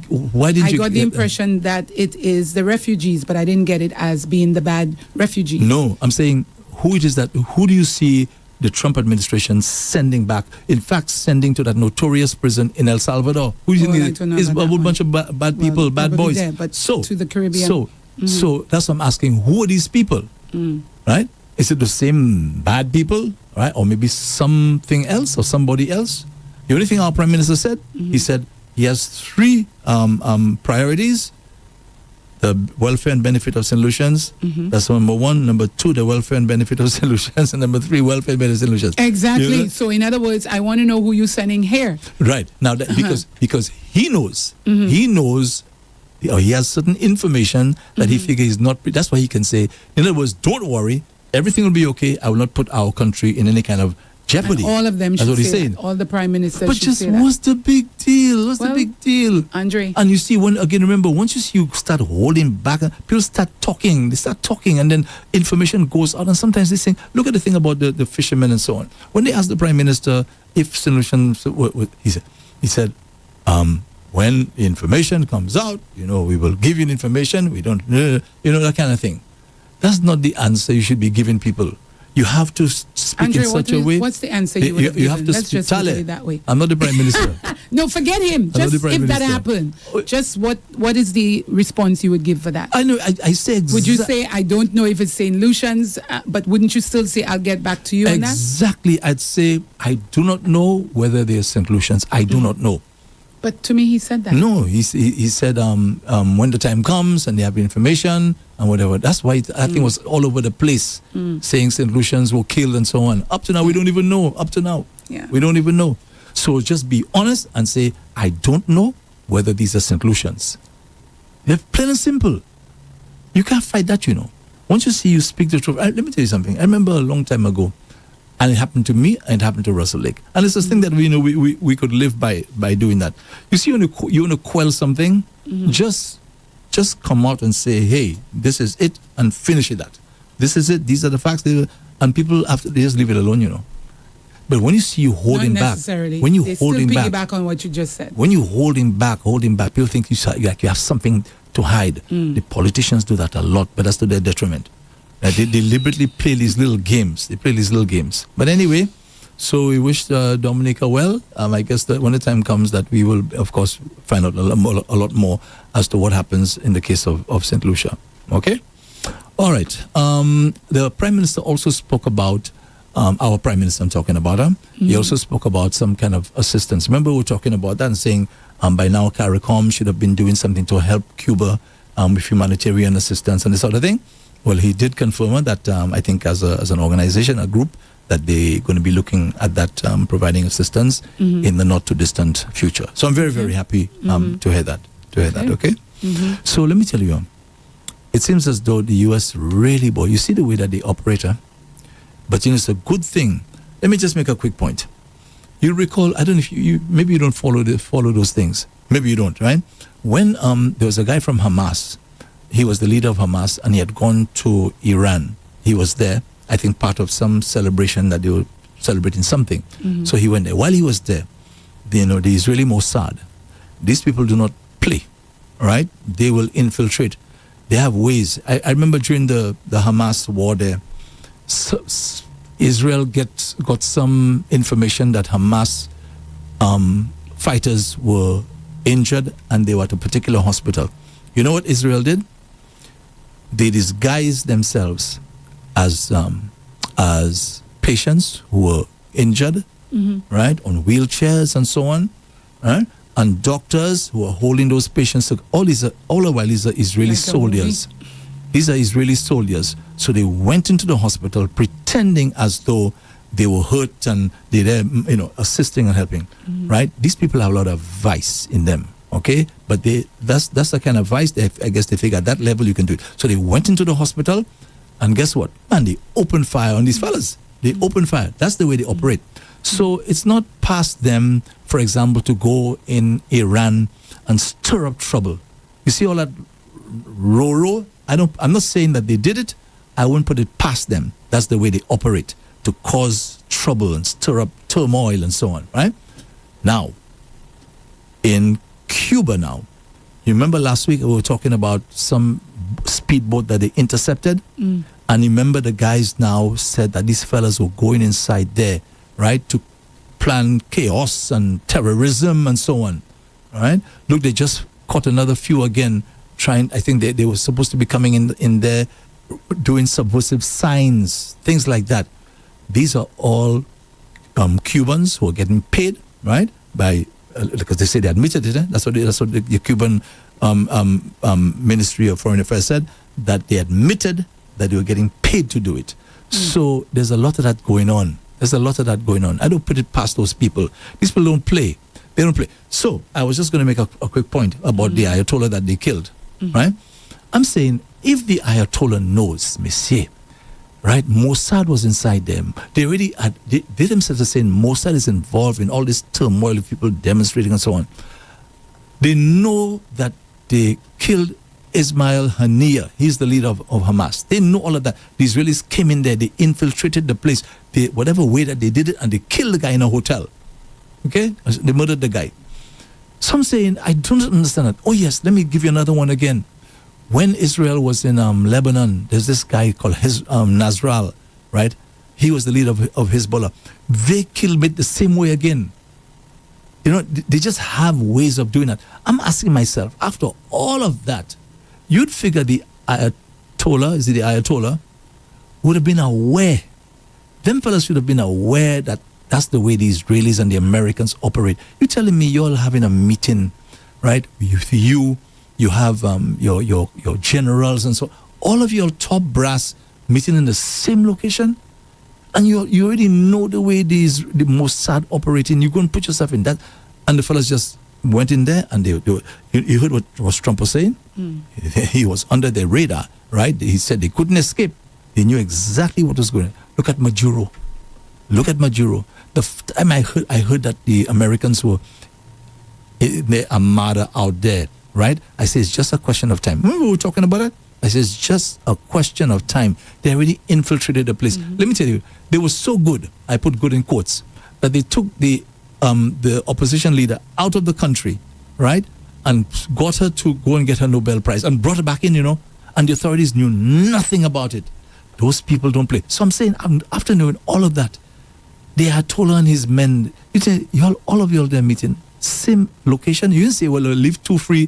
didn't you? I got the impression that it is the refugees, but I didn't get it as being the bad refugees. No, I'm saying who do you see the Trump administration sending back? In fact, sending to that notorious prison in El Salvador. Who do you think is a whole bunch of bad people, bad boys? There, but to the Caribbean. So that's what I'm asking. Who are these people? Right? Is it the same bad people? Right? Or maybe something else or somebody else? The only thing our Prime Minister said, he said he has 3 priorities. The welfare and benefit of St. Lucians. That's number 1. Number 2, the welfare and benefit of St. Lucians. And number 3, welfare and benefit of St. Lucians. Exactly. You know? So in other words, I want to know who you're sending here. Right. Now, because he knows, he knows, or he has certain information that he figures is not, that's why he can say, in other words, don't worry, everything will be okay. I will not put our country in any kind of jeopardy. And all of them That's should what he's say saying. that. All the prime ministers But should just say that. what's the big deal? What's the big deal? Andre. And you see, remember, once you start holding back, people start talking. They start talking, and then information goes out. And sometimes they say, look at the thing about the fishermen and so on. When they asked the Prime Minister if solutions, he said, when information comes out, we will give you information. We don't, that kind of thing. That's not the answer you should be giving people. You have to speak Andre, in such a way. What's the answer you would have given? Have to Let's just put it that way. I'm not the Prime Minister. No, forget him. Just if Prime that Minister. happened, just what is the response you would give for that? I know. I say Would you say, I don't know if it's St. Lucians, but wouldn't you still say, I'll get back to you on that? Exactly. I'd say, I do not know whether they're St. Lucians. I do not know. But to me, he said that. No, he said when the time comes and they have information and whatever. That's why I think it was all over the place saying St. Lucians were killed and so on. Up to now, we don't even know. Up to now, we don't even know. So just be honest and say, I don't know whether these are St. Lucians. They're plain and simple. You can't fight that, Once you speak the truth. Let me tell you something. I remember a long time ago, and it happened to me, and it happened to Russell Lake. And it's a thing that we could live by doing that. You see, you want to quell something, just come out and say, hey, this is it, and finish it that. This is it, these are the facts, and people, after they just leave it alone, But when you see you holding Not back, necessarily. when you they holding still back, piggyback on what you just said. when you holding back, people think you have something to hide. The politicians do that a lot, but that's to their detriment. They deliberately play these little games. But anyway, so we wish Dominica well. I guess that when the time comes that we will, of course, find out a lot more as to what happens in the case of St. Lucia. Okay? All right. The Prime Minister also spoke about, our Prime Minister I'm talking about, he also spoke about some kind of assistance. Remember we were talking about that and saying by now CARICOM should have been doing something to help Cuba with humanitarian assistance and this sort of thing. Well, he did confirm that, I think as an organization, a group, that they're going to be looking at that, providing assistance in the not too distant future. So I'm very, very happy to hear that. Okay? So let me tell you, it seems as though the U.S. really, you see the way that they operate, but it's a good thing. Let me just make a quick point. You recall, I don't know if maybe you don't follow those things. Maybe you don't, right? When there was a guy from Hamas, he was the leader of Hamas, and he had gone to Iran. He was there, I think, part of some celebration that they were celebrating something. So he went there. While he was there, the Israeli Mossad, these people do not play, right? They will infiltrate. They have ways. I remember during the Hamas war there, Israel got some information that Hamas fighters were injured and they were at a particular hospital. You know what Israel did? They disguised themselves as patients who were injured, right, on wheelchairs and so on, right, and doctors who are holding those patients. All the while these are Israeli soldiers. These are Israeli soldiers. So they went into the hospital pretending as though they were hurt and they're there, assisting and helping, right? These people have a lot of vice in them. Okay, but that's the kind of vice I guess they figure at that level you can do it. So they went into the hospital, and guess what? Man, they opened fire on these fellas. They opened fire. That's the way they operate. So it's not past them, for example, to go in Iran and stir up trouble. You see all that Roro? I'm not saying that they did it. I won't put it past them. That's the way they operate, to cause trouble and stir up turmoil and so on, right? Now, in Cuba now, you remember last week we were talking about some speedboat that they intercepted? And remember the guys now said that these fellas were going inside there, right, to plan chaos and terrorism and so on, right? Look, they just caught another few again, I think they were supposed to be coming in there doing subversive signs, things like that. These are all Cubans who are getting paid, right, by because they say they admitted it. That's what the Cuban Ministry of Foreign Affairs said, that they admitted that they were getting paid to do it. So there's a lot of that going on. I don't put it past those people. These people don't play. They don't play. So I was just going to make a quick point about the Ayatollah that they killed, right? I'm saying if the Ayatollah knows, Monsieur, right, Mossad was inside them. They already they themselves are saying Mossad is involved in all this turmoil of people demonstrating and so on. They know that they killed Ismail Haniyeh. He's the leader of Hamas. They know all of that. The Israelis came in there. They infiltrated the place. Whatever way that they did it, and they killed the guy in a hotel. Okay? They murdered the guy. So I'm saying, I don't understand that. Oh yes, let me give you another one again. When Israel was in Lebanon, there's this guy called Nasrallah, right? He was the leader of Hezbollah. They killed it the same way again. You know, they just have ways of doing that. I'm asking myself, after all of that, you'd figure the Ayatollah, would have been aware. Them fellas should have been aware that that's the way the Israelis and the Americans operate. You're telling me you're all having a meeting, right? You have your generals and so all of your top brass meeting in the same location, and you already know the way the Mossad operating. You go and put yourself in that, and the fellas just went in there, and you heard what Trump was saying. He was under their radar, right? He said they couldn't escape. They knew exactly what was going on. Look at Maduro. The time I heard that the Americans were in their armada out there, right? I say it's just a question of time. Remember we were talking about it? I say it's just a question of time. They already infiltrated the place. Let me tell you, they were so good, I put good in quotes, that they took the opposition leader out of the country, right? And got her to go and get her Nobel Prize and brought her back in, and the authorities knew nothing about it. Those people don't play. So I'm saying, after knowing all of that, the Ayatollah and his men, all of you all there meeting, same location. You didn't say, well, leave two free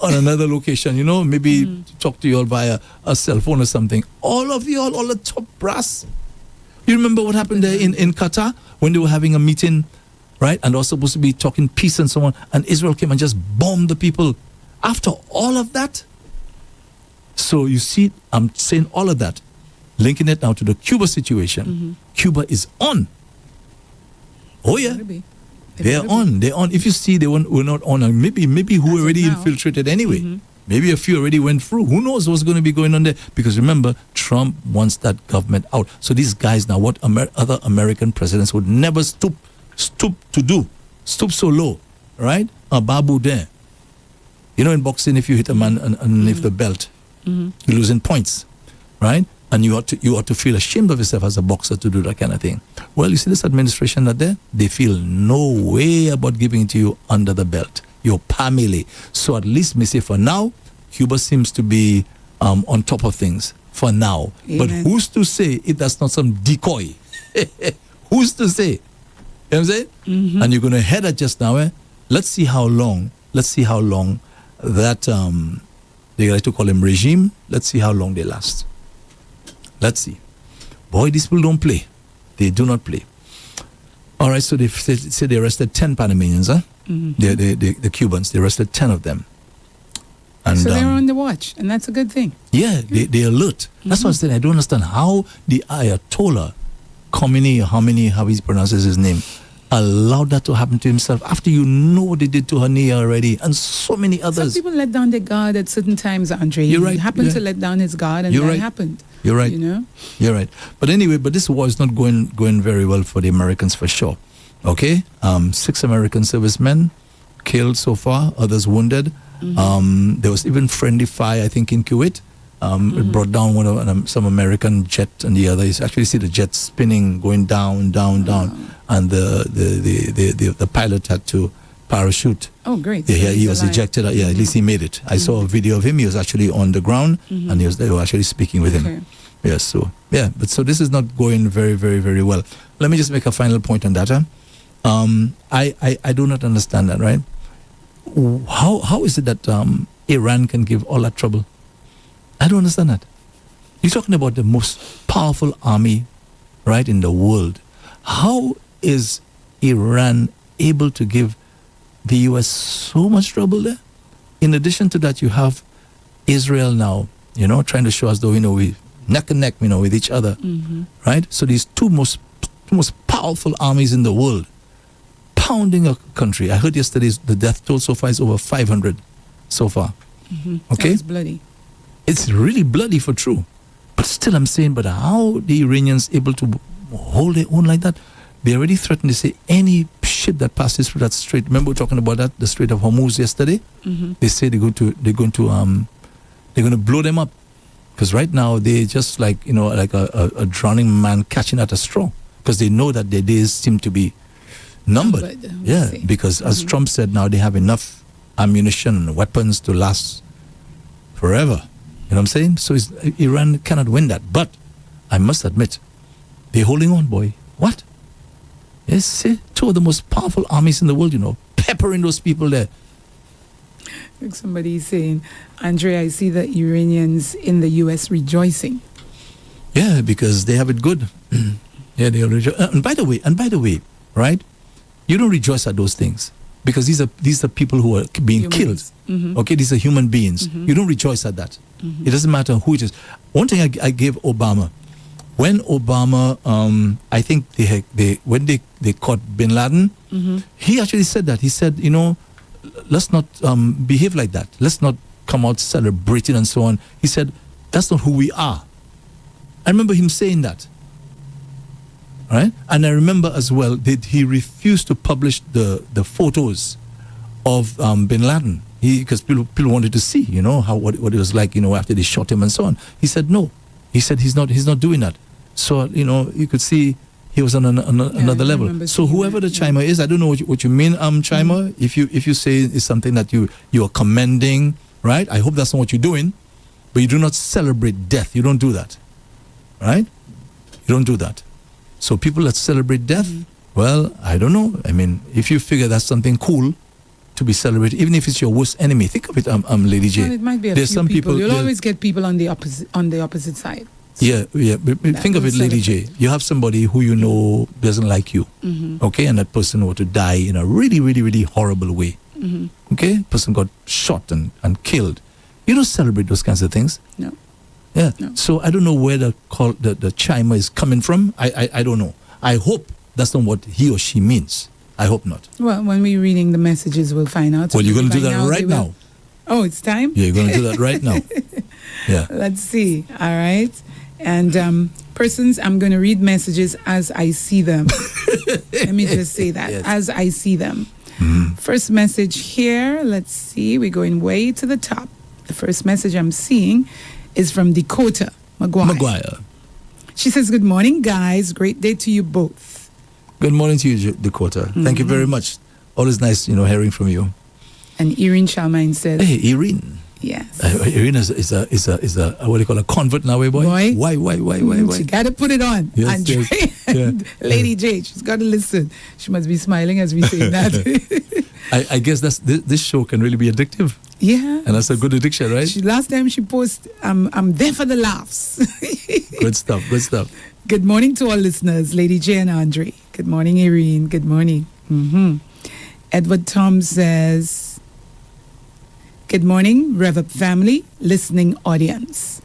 on another location, maybe talk to you all via a cell phone or something. All of you all the top brass. You remember what happened there in Qatar when they were having a meeting, right? And they were supposed to be talking peace and so on. And Israel came and just bombed the people. After all of that. So you see, I'm saying all of that, linking it now to the Cuba situation. Cuba is on. Oh yeah. They're on. If you see they were not on, and maybe who already infiltrated anyway. Maybe a few already went through. Who knows what's going to be going on there? Because remember, Trump wants that government out. So these guys now, what other American presidents would never stoop to do, stoop so low, right? A babu there. In boxing, if you hit a man underneath the belt, you're losing points, right? And you ought to feel ashamed of yourself as a boxer to do that kind of thing. Well, you see this administration out there, they feel no way about giving it to you under the belt, your family. So at least, me say, for now, Cuba seems to be on top of things for now. Amen. But who's to say if that's not some decoy? Who's to say? You know what I'm saying? And you're going to head at just now. Let's see how long that they like to call him regime. Let's see how long they last. Let's see. Boy, these people don't play. They do not play. All right, so they said they arrested 10 Panamanians, huh? The Cubans, they arrested 10 of them. And, so they're on the watch, and that's a good thing. Yeah, they alert. That's what I'm saying. I don't understand how the Ayatollah Khomeini, how he pronounces his name, allowed that to happen to himself after you know what they did to Haniyeh already and so many others. Some people let down their guard at certain times, Andre. You're right. He happened to let down his guard, and that happened. You're right. You're right. But anyway, this war is not going very well for the Americans for sure. Okay, 6 American servicemen killed so far, others wounded. There was even friendly fire, I think, in Kuwait. It brought down some American jet, and the other. You actually see the jet spinning, going down, and the pilot had to parachute. Oh, great! Yeah, So he was ejected. Yeah, at least he made it. I saw a video of him. He was actually on the ground, and they were actually speaking with him. Yes, so yeah, but so this is not going very, very, very well. Let me just make a final point on that. I do not understand that, right? How is it that Iran can give all that trouble? I don't understand that. You're talking about the most powerful army, right, in the world. How is Iran able to give the U.S. so much trouble there? In addition to that, you have Israel now, trying to show us though, we neck and neck, with each other, right? So these two most powerful armies in the world pounding a country. I heard yesterday the death toll so far is over 500 so far. Okay? It's bloody. It's really bloody for true. But still I'm saying, but how the Iranians able to hold their own like that? They already threatened to say any ship that passes through that strait. Remember we were talking about that, the Strait of Hormuz yesterday? They say they're going to blow them up. Because right now they're just like, like a drowning man catching at a straw. Because they know that their days seem to be numbered. Yeah, because as Trump said, now they have enough ammunition and weapons to last forever. You know what I'm saying? So Iran cannot win that. But I must admit, they're holding on, boy. What? Yes, see, two of the most powerful armies in the world, peppering those people there. Like somebody saying, Andre, I see the Iranians in the U.S. rejoicing. Yeah, because they have it good. Yeah, they rejoice. And by the way, right? You don't rejoice at those things because these are people who are being killed. Okay, these are human beings. You don't rejoice at that. It doesn't matter who it is. One thing I gave Obama, when Obama, I think when they caught Bin Laden, he actually said that. He said, let's not behave like that. Let's not come out celebrating and so on. He said, that's not who we are. I remember him saying that. Right? And I remember as well that he refused to publish the photos of Bin Laden. Because people wanted to see, what it was like, after they shot him and so on. He said no. He said he's not doing that. So, you could see he was on another level. So whoever the chimer is, I don't know what you mean, chimer. If you say it's something that you are commending, right? I hope that's not what you're doing. But you do not celebrate death. You don't do that. Right? You don't do that. So people that celebrate death, well, I don't know. I mean, if you figure that's something cool to be celebrated, even if it's your worst enemy, think of it, Lady J. Well, it might be a There's few some people. You'll always get people on the opposite side. Yeah. But think of it, Lady J. You have somebody who you know doesn't like you, okay, and that person were to die in a really, really, really horrible way. Okay, person got shot and killed. You don't celebrate those kinds of things. No. Yeah. No. So I don't know where the chimer is coming from. I don't know. I hope that's not what he or she means. I hope not. Well, when we're reading the messages, we'll find out. Well, you're going to do that right now. Oh, it's time? Yeah, you're going to do that right now. Yeah. Let's see. All right. And persons, I'm going to read messages as I see them. Let me just say that. Yes. As I see them. First message here. Let's see. We're going way to the top. The first message I'm seeing is from Dakota Maguire. She says, good morning, guys. Great day to you both. Good morning to you, Dakota. Thank you very much. Always nice, hearing from you. And Irene Charmaine says, hey, Irene. Yes. Irene is a what do you call a convert now, boy? Why? She got to put it on. Yes, Andre and Lady J, she's got to listen. She must be smiling as we say that. I guess this show can really be addictive. Yeah. And that's a good addiction, right? Last time she posted, I'm there for the laughs. Good stuff. Good morning to all listeners, Lady J and Andre. Good morning, Irene. Good morning. Edward Tom says, good morning, REV-UP family, listening audience.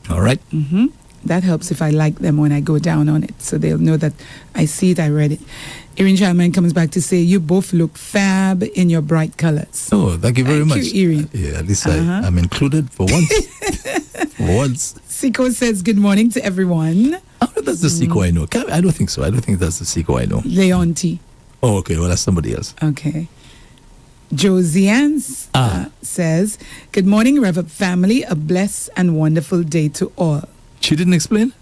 All right. That helps if I like them when I go down on it, so they'll know that I see it, I read it. Irene Charmaine comes back to say, you both look fab in your bright colors. Oh, thank you very much. Thank you, Irene. Yeah, at least I'm included for once. For once. Siko says, good morning to everyone. Oh, that's the Siko I know. I don't think so. I don't think that's the Siko I know. Leonti. Oh, okay. Well, that's somebody else. Okay. Josiane says, good morning, REV-UP family. A blessed and wonderful day to all. She didn't explain?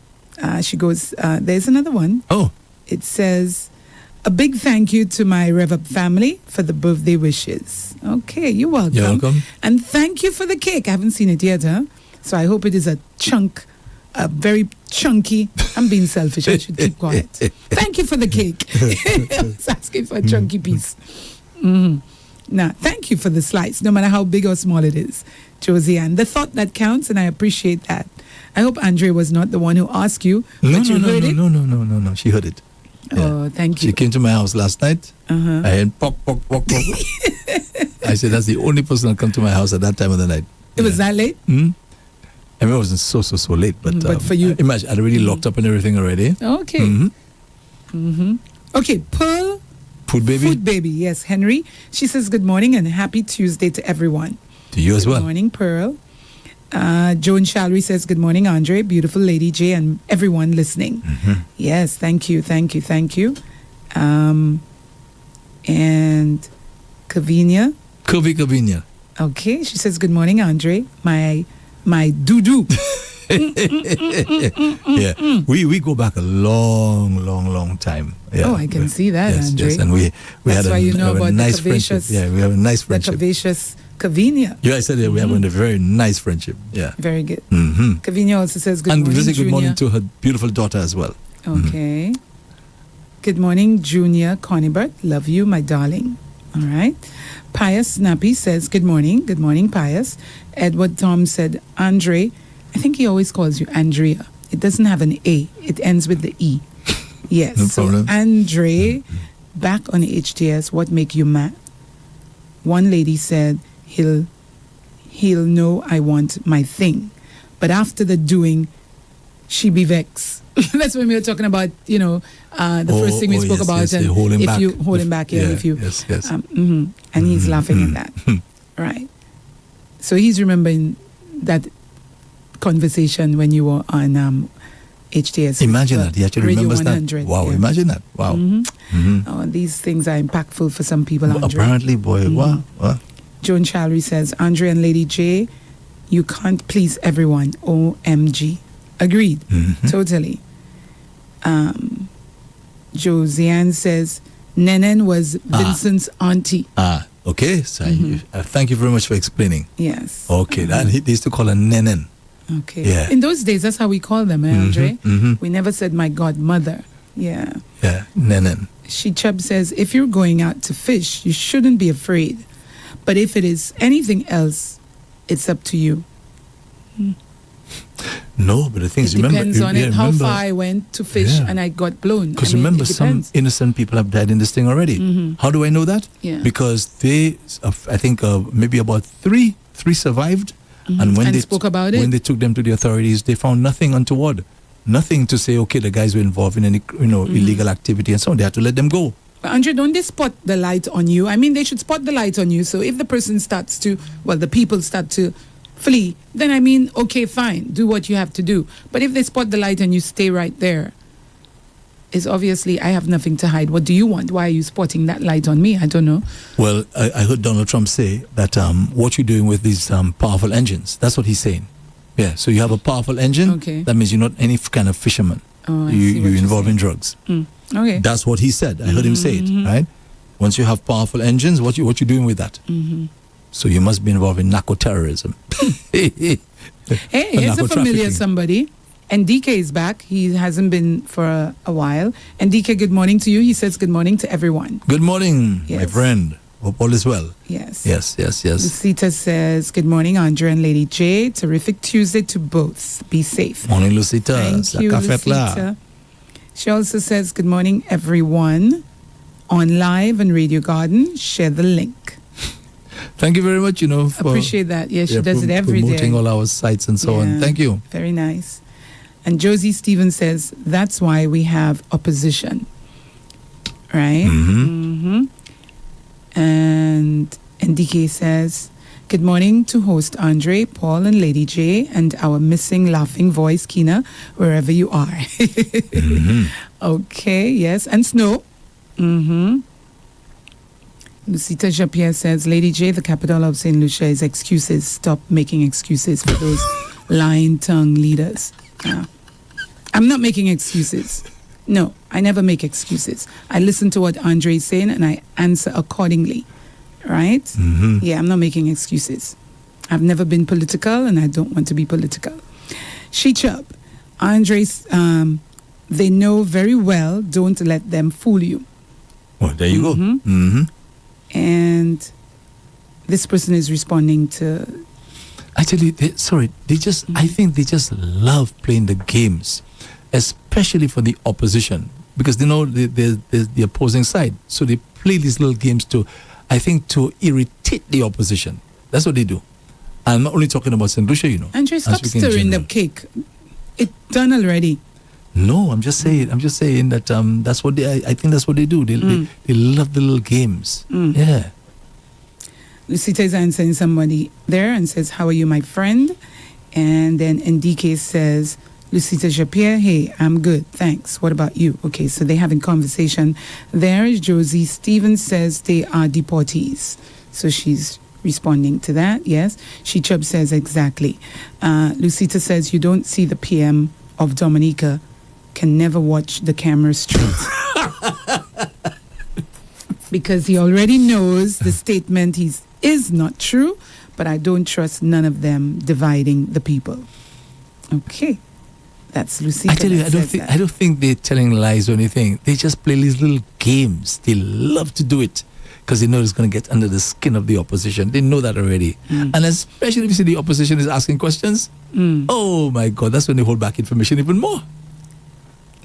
She goes, there's another one. Oh. It says, a big thank you to my REV-UP family for the birthday wishes. Okay, you're welcome. You're welcome. And thank you for the cake. I haven't seen it yet, huh? So I hope it is a very chunky. I'm being selfish. I should keep quiet. Thank you for the cake. I was asking for a chunky piece. Now, thank you for the slice, no matter how big or small it is, Josiane. The thought that counts, and I appreciate that. I hope Andre was not the one who asked you, but you heard it. No. She heard it. Yeah. Oh, thank you. She came to my house last night. I had pop. I said, that's the only person that come to my house at that time of the night. It was that late? I mean, it wasn't so late, but for you, imagine I'd already locked up and everything already. Okay. Okay, Pearl. Food baby. Food baby, yes, Henry. She says, good morning and happy Tuesday to everyone. To you as well. Good morning, Pearl. Joan Shalry says, good morning, Andre, beautiful Lady J, and everyone listening. Yes, thank you. And Kavinia. Kavinia. Okay, she says, good morning, Andre, my doo-doo. Yeah, we go back a long time. Yeah. Oh, I can see that, yes, Andre. Yes, and we That's had why you know have a about nice the curvaceous, friendship. Yeah, we have a nice friendship. The curvaceous Kavinia. Yeah, I said that we have a very nice friendship. Yeah. Very good. Kavinia also says, good and morning, visit good Junior. morning to her beautiful daughter as well. Okay. Good morning, Junior Conibert. Love you, my darling. All right. Pius Snappy says, good morning. Good morning, Pius. Edward Tom said, Andre, I think he always calls you Andrea. It doesn't have an A. It ends with the E. Yes. No so problem. Andre, back on HTS, what make you mad? One lady said, he'll know I want my thing. But after the doing, she be vexed. That's when we were talking about, the first thing we spoke yes, about. yes, And hold him if back. you hold him back, if you. Yes. And he's laughing at that. Right. So he's remembering that conversation when you were on HTS. Imagine that. He actually Radio remembers 100, that. Wow, yeah. imagine that. Wow. Oh, these things are impactful for some people, Andre. Apparently, boy, wow. Joan Shalry says, Andre and Lady J, you can't please everyone. OMG. Agreed. Totally. Josiane says, Nenen was Vincent's auntie. Okay. So thank you very much for explaining. Yes. Okay, they used to call her Nenen. Okay. Yeah. In those days, that's how we call them, Andre. We never said my godmother. Yeah. Yeah, Nenen. She Chubb says, if you're going out to fish, you shouldn't be afraid. But if it is anything else, it's up to you. No, but the thing is, It depends on it, how far I went to fish and I got blown. Because I mean, remember, it some depends. innocent people have died in this thing already. How do I know that? Yeah. Because they, I think maybe about three survived. And when And they spoke about it? when they took them to the authorities, they found nothing untoward. Nothing to say, okay, the guys were involved in any illegal activity and so on. They had to let them go. But Andre, don't they spot the light on you? I mean, they should spot the light on you. So if the person starts to, the people start to flee, then I mean, okay, fine, do what you have to do. But if they spot the light and you stay right there, it's obviously, I have nothing to hide. What do you want? Why are you spotting that light on me? I don't know. Well, I heard Donald Trump say that what you're doing with these powerful engines, that's what he's saying. Yeah, so you have a powerful engine, Okay. that means you're not any kind of fisherman. Oh, I see what You're you're involved in saying. drugs. Okay. That's what he said. I heard him say it, right? Once you have powerful engines, what you doing with that? So you must be involved in narco-terrorism. Hey, here's a familiar Narco-trafficking. somebody. And DK is back. He hasn't been for a while. And DK, good morning to you. He says good morning to everyone. Good morning, my Yes. friend. Hope all is well. Yes. Yes. Lucita says, good morning, Andre and Lady J. Terrific Tuesday to both. Be safe. Morning, Lucita. Thank you, Sakafetla. Lucita. She also says, good morning, everyone. On live and Radio Garden, share the link. Thank you very much, for Appreciate that. Yeah, she does it every day. promoting all our sites and so on. Yeah, Thank you. Very nice. And Josie Stevens says, that's why we have opposition. Right? And DK says, good morning to host Andre, Paul, and Lady J, and our missing laughing voice, Kina, wherever you are. Okay, yes. And Snow. Lucita Japierre says, Lady J, the capital of St. Lucia is excuses. Stop making excuses for those lying tongue leaders. I'm not making excuses. No, I never make excuses. I listen to what Andre is saying and I answer accordingly. Right? Mm-hmm. Yeah, I'm not making excuses. I've never been political and I don't want to be political. She-Chub, Andre's, they know very well, don't let them fool you. Well, there you go. Mm-hmm. And this person is responding to... Actually, I think they just love playing the games, especially for the opposition, because they know there's the opposing side. So they play these little games to irritate the opposition. That's what they do. I'm not only talking about St. Lucia, Andre, stop stirring the cake. It's done already. No, I'm just saying that that's what I think that's what they do. They love the little games. Yeah. Lucita is answering somebody there and says, how are you, my friend? And then NDK says, Lucita Japierre, hey, I'm good, thanks. What about you? Okay, so they're having conversation. There is Josie Stevens says they are deportees. So she's responding to that, yes. She-Chub says exactly. Lucita says, you don't see the PM of Dominica can never watch the camera straight. Because he already knows the statement is not true, but I don't trust none of them dividing the people. Okay. That's Lucita. I tell you, I don't think they're telling lies or anything. They just play these little games. They love to do it because they know it's going to get under the skin of the opposition. They know that already. And especially if you see the opposition is asking questions, oh my God, that's when they hold back information even more.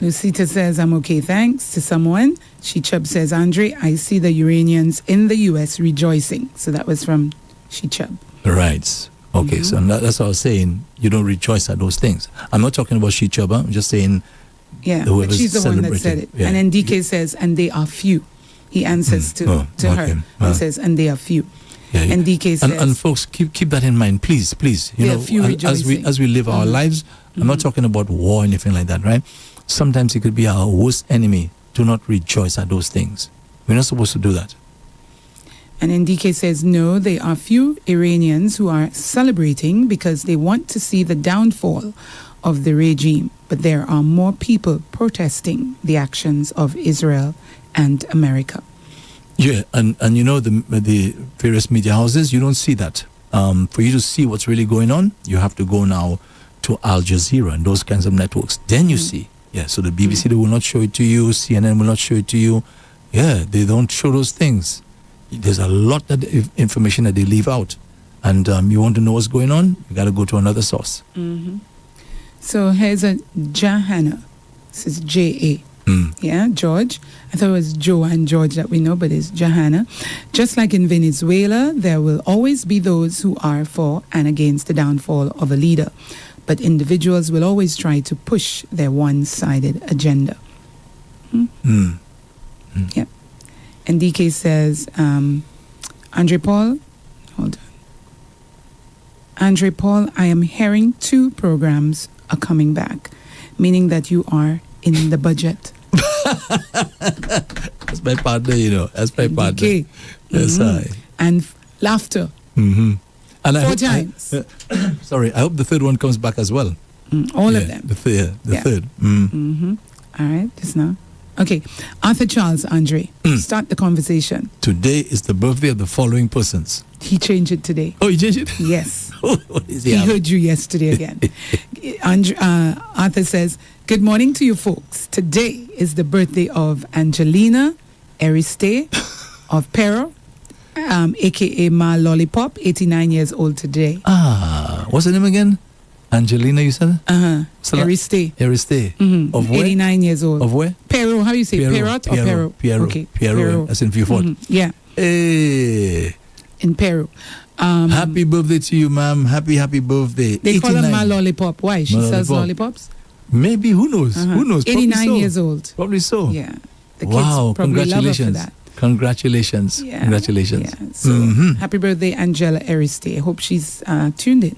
Lucita says, I'm okay, thanks to someone. She-Chub says, Andre, I see the Uranians in the U.S. rejoicing. So that was from She-Chub. Right. Okay, so that's what I was saying. You don't rejoice at those things. I'm not talking about She-Chub. I'm just saying. Yeah, but she's the one that said it. Yeah. And then DK says, and they are few. He answers to her and says, and they are few. Yeah, and DK says, and folks, keep that in mind, please. You know, as we live our lives, I'm not talking about war or anything like that, right? Sometimes it could be our worst enemy. Do not rejoice at those things. We're not supposed to do that. And then DK says, no, there are few Iranians who are celebrating because they want to see the downfall of the regime. But there are more people protesting the actions of Israel and America. Yeah, and you know, the various media houses, you don't see that. For you to see what's really going on, you have to go now to Al Jazeera and those kinds of networks. Then you see. Yeah, so the BBC, they will not show it to you. CNN will not show it to you. Yeah, they don't show those things. There's a lot of information that they leave out. And you want to know what's going on, you got to go to another source. So here's a Jahana. This is J-A. Yeah, George. I thought it was Joe and George that we know, but it's Jahana. Just like in Venezuela, there will always be those who are for and against the downfall of a leader. But individuals will always try to push their one-sided agenda. Yep. And DK says, Andre Paul, hold on. Andre Paul, I am hearing 2 programs are coming back, meaning that you are in the budget. That's my partner, you know. That's my partner. DK. Yes, And laughter. And 4 times. Sorry, I hope the third one comes back as well. All of them. The third. All right, just now. Okay, Arthur Charles, Andre, start the conversation. Today is the birthday of the following persons. He changed it today. Oh, he changed it? Yes. What is he heard you yesterday again. Arthur says, good morning to you folks. Today is the birthday of Angelina Ariste of Pero, a.k.a. Ma Lollipop, 89 years old today. What's her name again? Angelina, you said? Ariste. Ariste. Of where? 89 years old. Of where? Pero, how you say? Perot or Pero? Piero. Okay. Piero, as in Vieux-Fort. Yeah. Hey. In Peru. Happy birthday to you, ma'am. Happy birthday. They 89. Call her Ma Lollipop. Why? She sells lollipops? Maybe. Who knows? Who knows? 89 years old. Probably so. Yeah. The kids probably love her for that. Congratulations. Yeah. Congratulations. Yeah. So, happy birthday, Angela Ariste. I hope she's tuned in.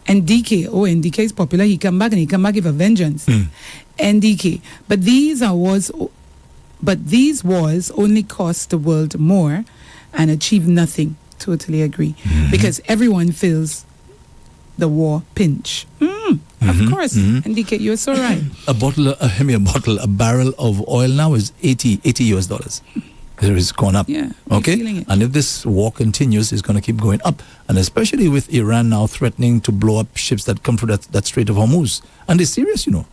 And NDK is popular. He come back with a vengeance. NDK. But these wars only cost the world more and achieve nothing. Totally agree. Because everyone feels the war pinch. Of course. NDK, you're so right. A barrel of oil now is $80 US. There is gone up. Yeah, we're okay. feeling it. And if this war continues, it's going to keep going up. And especially with Iran now threatening to blow up ships that come through that Strait of Hormuz. And they're serious, you know.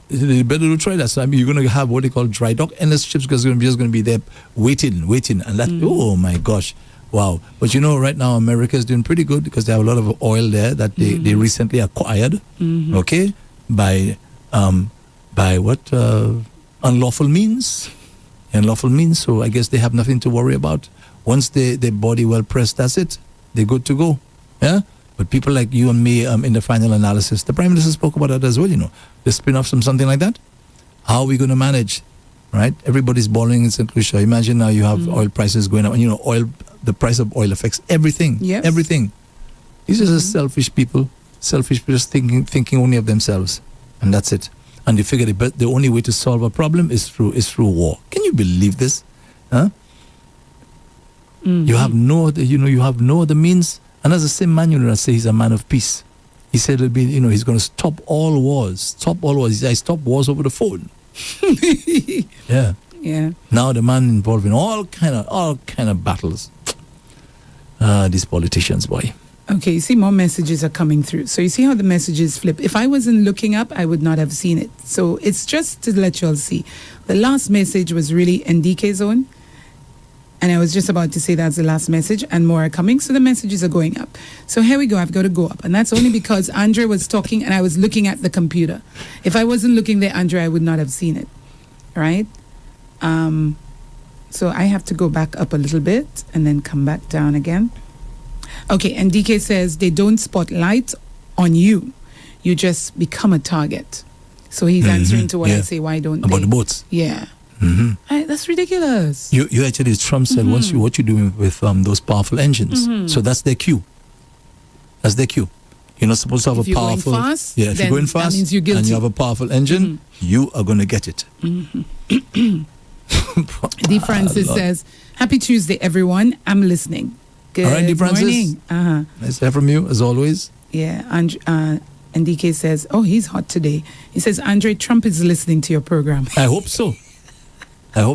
They better to try that. So I mean, you're going to have what they call dry dock endless ships because they're just going to be there waiting. And that, oh my gosh. Wow. But you know, right now, America is doing pretty good because they have a lot of oil there that they recently acquired, okay, by what? Unlawful means. So I guess they have nothing to worry about. Once their body well pressed, that's it. They're good to go. Yeah? But people like you and me in the final analysis, the Prime Minister spoke about that as well, you know. The spin-off from something like that. How are we going to manage? Right? Everybody's boiling in St. Lucia. Imagine now you have oil prices going up. And you know, the price of oil affects everything. Yes. Everything. These are just selfish people. Selfish people just thinking only of themselves. And that's it. And they figure the only way to solve a problem is through war. Can you believe this? Huh? You have no other means. And as the same man, you know, say he's a man of peace. He said it'll be, you know, he's going to stop all wars. He said, I stop wars over the phone. Yeah. Yeah. Now the man involved in all kind of battles. These politicians, boy. Okay, you see more messages are coming through. So you see how the messages flip. If I wasn't looking up, I would not have seen it. So it's just to let you all see. The last message was really NDK zone. And I was just about to say that's the last message and more are coming. So the messages are going up. So here we go. I've got to go up. And that's only because Andre was talking and I was looking at the computer. If I wasn't looking there, Andre, I would not have seen it. Right? So I have to go back up a little bit and then come back down again. Okay, and DK says they don't spotlight on you. You just become a target. So he's answering to what I say, why don't about they? the boats. Yeah. That's ridiculous. You actually, Trump said, what you're doing with those powerful engines. So that's their cue. That's their cue. You're not supposed to have If a you're powerful... going fast, if you're going fast that means you're guilty. and you have a powerful engine, you are going to get it. D. Francis says, happy Tuesday, everyone. I'm listening. Good All right, D. Francis. morning. Nice to hear from you, as always. Yeah, and DK says, oh, he's hot today. He says, Andre, Trump is listening to your program. I hope so. Let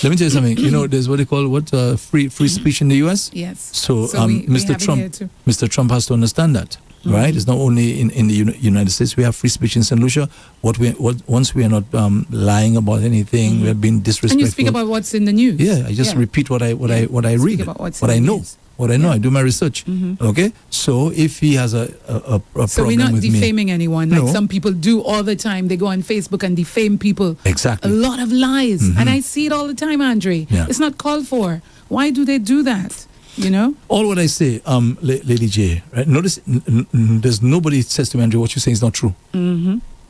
me tell you something. You know, there's what they call free speech in the U.S. Yes. So, we Mr. Trump has to understand that, right? It's not only in the United States we have free speech in St. Lucia. Once we are not lying about anything, we are being disrespectful. And you speak about what's in the news. Yeah, I just repeat what I read, about what's what in I the know. news. What I know, I do my research. Okay, so if he has a So problem we're not with defaming anyone like No. some people do all the time. They go on Facebook and defame people. Exactly. A lot of lies. And I see it all the time, Andre. Yeah. It's not called for. Why do they do that? You know? All what I say, Lady J, right? Notice, there's nobody that says to me, Andrew, what you're saying is not true.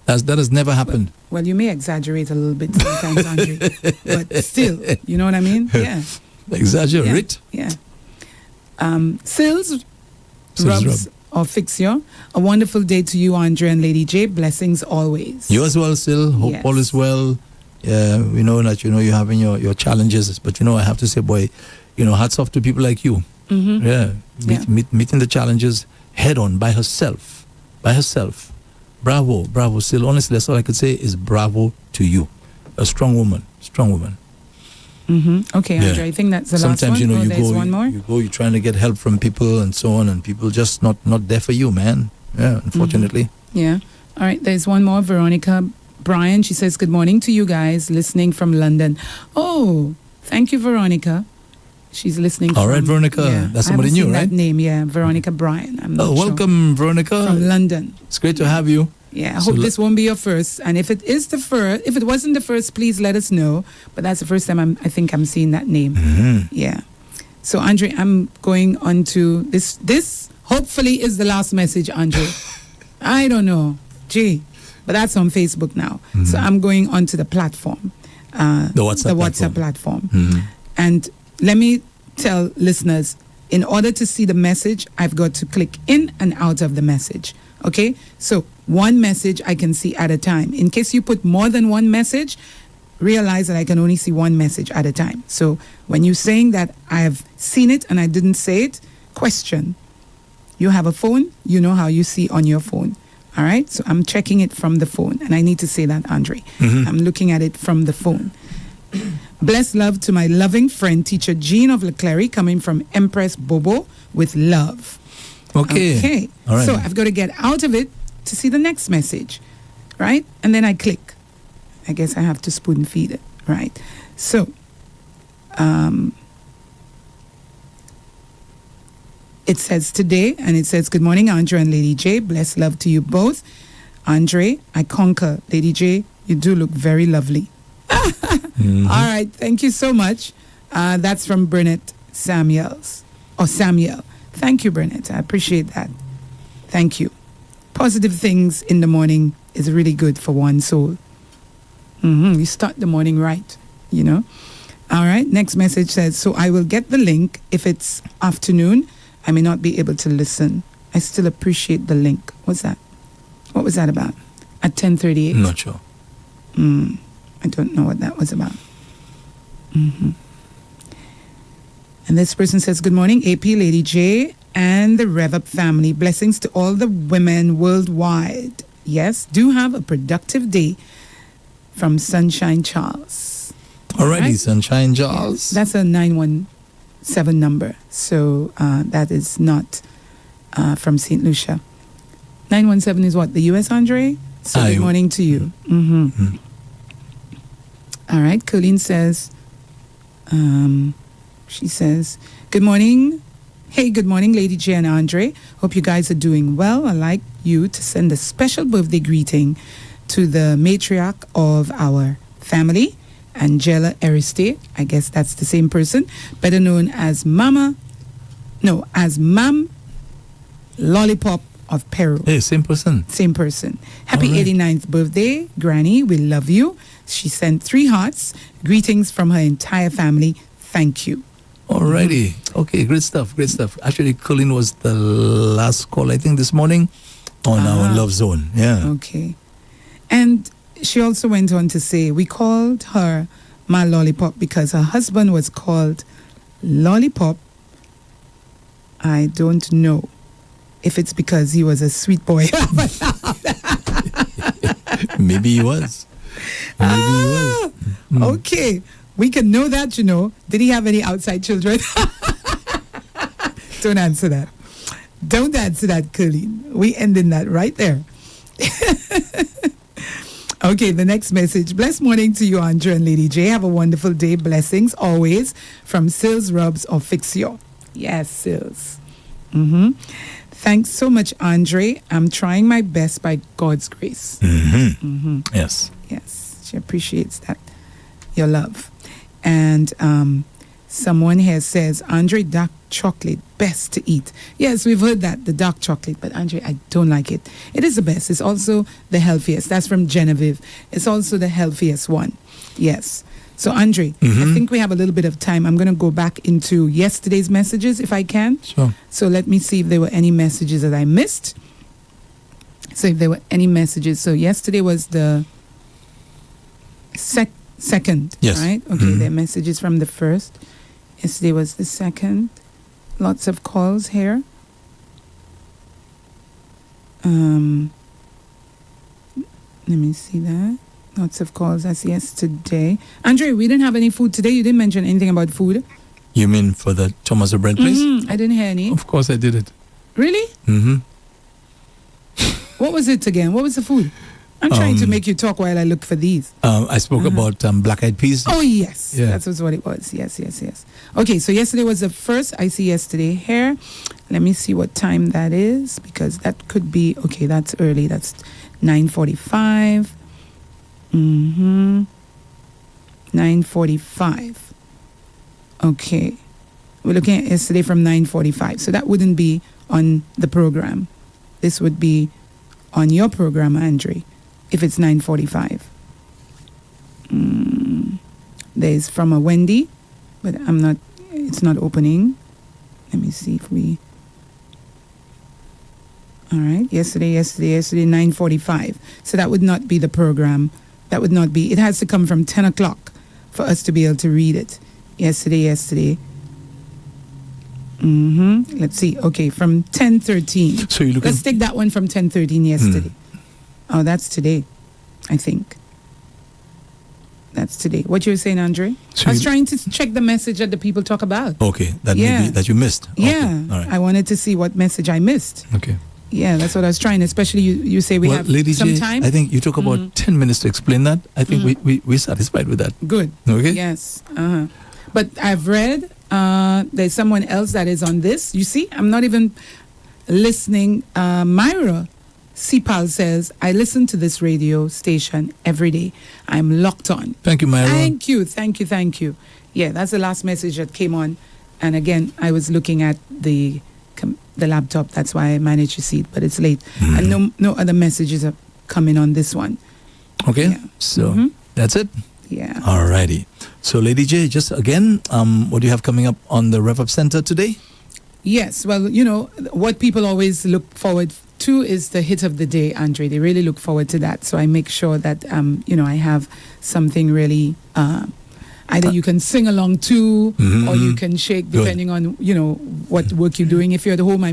That has never happened. Well, you may exaggerate a little bit sometimes, Andre. But still, you know what I mean? Yeah. Exaggerate? Yeah. Sills Rubs or Fixio. A wonderful day to you, Andre and Lady J. Blessings always. You as well, Sil. Hope Yes. all is well. Yeah, we know that you're having your challenges, but I have to say, boy, hats off to people like you. Yeah, meeting the challenges head on by herself. Bravo, Sil. Honestly, that's all I could say is bravo to you. A strong woman. Okay, Andre, I think that's the Sometimes, last one. Sometimes, there's one more. you're trying to get help from people and so on, and people just not there for you, man. Yeah, unfortunately. Yeah. All right, there's one more. Veronica Bryan, she says, good morning to you guys, listening from London. Oh, thank you, Veronica. She's listening All right, Veronica. That's somebody new, right? That name, yeah, Veronica Bryan. I'm not welcome, Veronica. From London. It's great to have you. Yeah, I hope this won't be your first. And if it is if it wasn't the first, please let us know. But that's the first time I think I'm seeing that name. Yeah. So, Andre, I'm going on to this. This hopefully is the last message, Andre. I don't know. Gee. But that's on Facebook now. So I'm going onto the platform. The WhatsApp platform. And let me tell listeners, in order to see the message, I've got to click in and out of the message. Okay? So one message I can see at a time. In case you put more than one message, realize that I can only see one message at a time. So when you're saying that I've seen it and I didn't say it, question. You have a phone, you know how you see on your phone. All right? So I'm checking it from the phone. And I need to say that, Andre. I'm looking at it from the phone. Bless love to my loving friend, teacher Jean of Leclerc, coming from Empress Bobo with love. Okay. All right. So I've got to get out of it to see the next message, right? And then I click. I guess I have to spoon feed it, right? So, it says today, and it says, good morning, Andre and Lady J. Bless love to you both. Andre, I conquer. Lady J, you do look very lovely. All right, thank you so much. That's from Burnett Samuels, or Samuel. Thank you, Burnett. I appreciate that. Thank you. Positive things in the morning is really good for one's soul. You start the morning right, you know. All right, next message says, so I will get the link. If it's afternoon, I may not be able to listen. I still appreciate the link. What's that? What was that about? At 10:38? Not sure. I don't know what that was about. And this person says, good morning, AP, Lady J, and the REV-UP family. Blessings to all the women worldwide. Yes, do have a productive day from Sunshine Charles. Alrighty, Right? Sunshine Charles. Yes, that's a 917 number. So that is not from St. Lucia. 917 is what? The U.S., Andre? So good morning to you. All right, Colleen says, she says, good morning. Hey, good morning, Lady J and Andre. Hope you guys are doing well. I'd like you to send a special birthday greeting to the matriarch of our family, Angela Ariste. I guess that's the same person, better known as Mom Lollipop of Peru. Hey, same person. Same person. Happy All right. 89th birthday, Granny. We love you. She sent 3 hearts. Greetings from her entire family. Thank you. Alrighty. Okay, great stuff. Great stuff. Actually, Colleen was the last call, I think, this morning on our Love Zone. Yeah. Okay. And she also went on to say, we called her Ma Lollipop because her husband was called Lollipop. I don't know if it's because he was a sweet boy. Maybe he was. Maybe he was. Okay. We can know that, you know. Did he have any outside children? Don't answer that. Don't answer that, Colleen. We ending that right there. Okay, the next message. Blessed morning to you, Andre and Lady J. Have a wonderful day. Blessings always from Sills Rubs of Fixio. Yes, Sills. Thanks so much, Andre. I'm trying my best by God's grace. Yes. Yes, she appreciates that, your love. And someone here says, Andre, dark chocolate, best to eat. Yes, we've heard that, the dark chocolate, but Andre, I don't like it. It is the best. It's also the healthiest. That's from Genevieve. It's also the healthiest one. Yes. So, Andre, I think we have a little bit of time. I'm going to go back into yesterday's messages, if I can. Sure. So let me see if there were any messages that I missed. So if there were any messages. So yesterday was the second, Yes. right? Okay, there are messages from the first. Yesterday was the second. Lots of calls here. Let me see that. Lots of calls as yesterday. Andre, we didn't have any food today. You didn't mention anything about food. You mean for the Thomas Bread place? I didn't hear any. Of course I did it. Really? What was it again? What was the food? I'm trying to make you talk while I look for these. I spoke about black-eyed peas. Oh, yes. Yeah. That was what it was. Yes. Okay, so yesterday was the first. I see yesterday here. Let me see what time that is, because that could be, okay, that's early. That's 9:45. 9:45. Okay. We're looking at yesterday from 9:45. So that wouldn't be on the program. This would be on your program, Andre, if it's 9:45. There's from a Wendy, but it's not opening. Let me see if we... All right, yesterday, 9:45. So that would not be the program, That would not be. It has to come from 10 o'clock for us to be able to read it. Yesterday. Let's see. Okay, from 10:13. So you look. Let's take that one from 10:13 yesterday. Oh, that's today, I think. That's today. What you were saying, Andre? So I was trying to check the message that the people talk about. Okay, that maybe that you missed. Okay. Yeah, all right. I wanted to see what message I missed. Okay. Yeah, that's what I was trying. Especially you say we have Lady some J, time. I think you took about 10 minutes to explain that. I think we're satisfied with that. Good. Okay. Yes. But I've read there's someone else that is on this. You see, I'm not even listening. Myra Dupal says, I listen to this radio station every day. I'm locked on. Thank you, Myra. Thank you. Yeah, that's the last message that came on. And again, I was looking at the laptop. That's why I managed to see it, but it's late. And no other messages are coming on this one. Okay. Yeah. So that's it. Yeah. Alrighty. So, Lady J, just again, what do you have coming up on the REV-UP Center today? Yes. Well, what people always look forward to is the hit of the day, Andre. They really look forward to that. So I make sure that, I have something really, either you can sing along to or you can shake depending on, what work you're doing. If you're at home,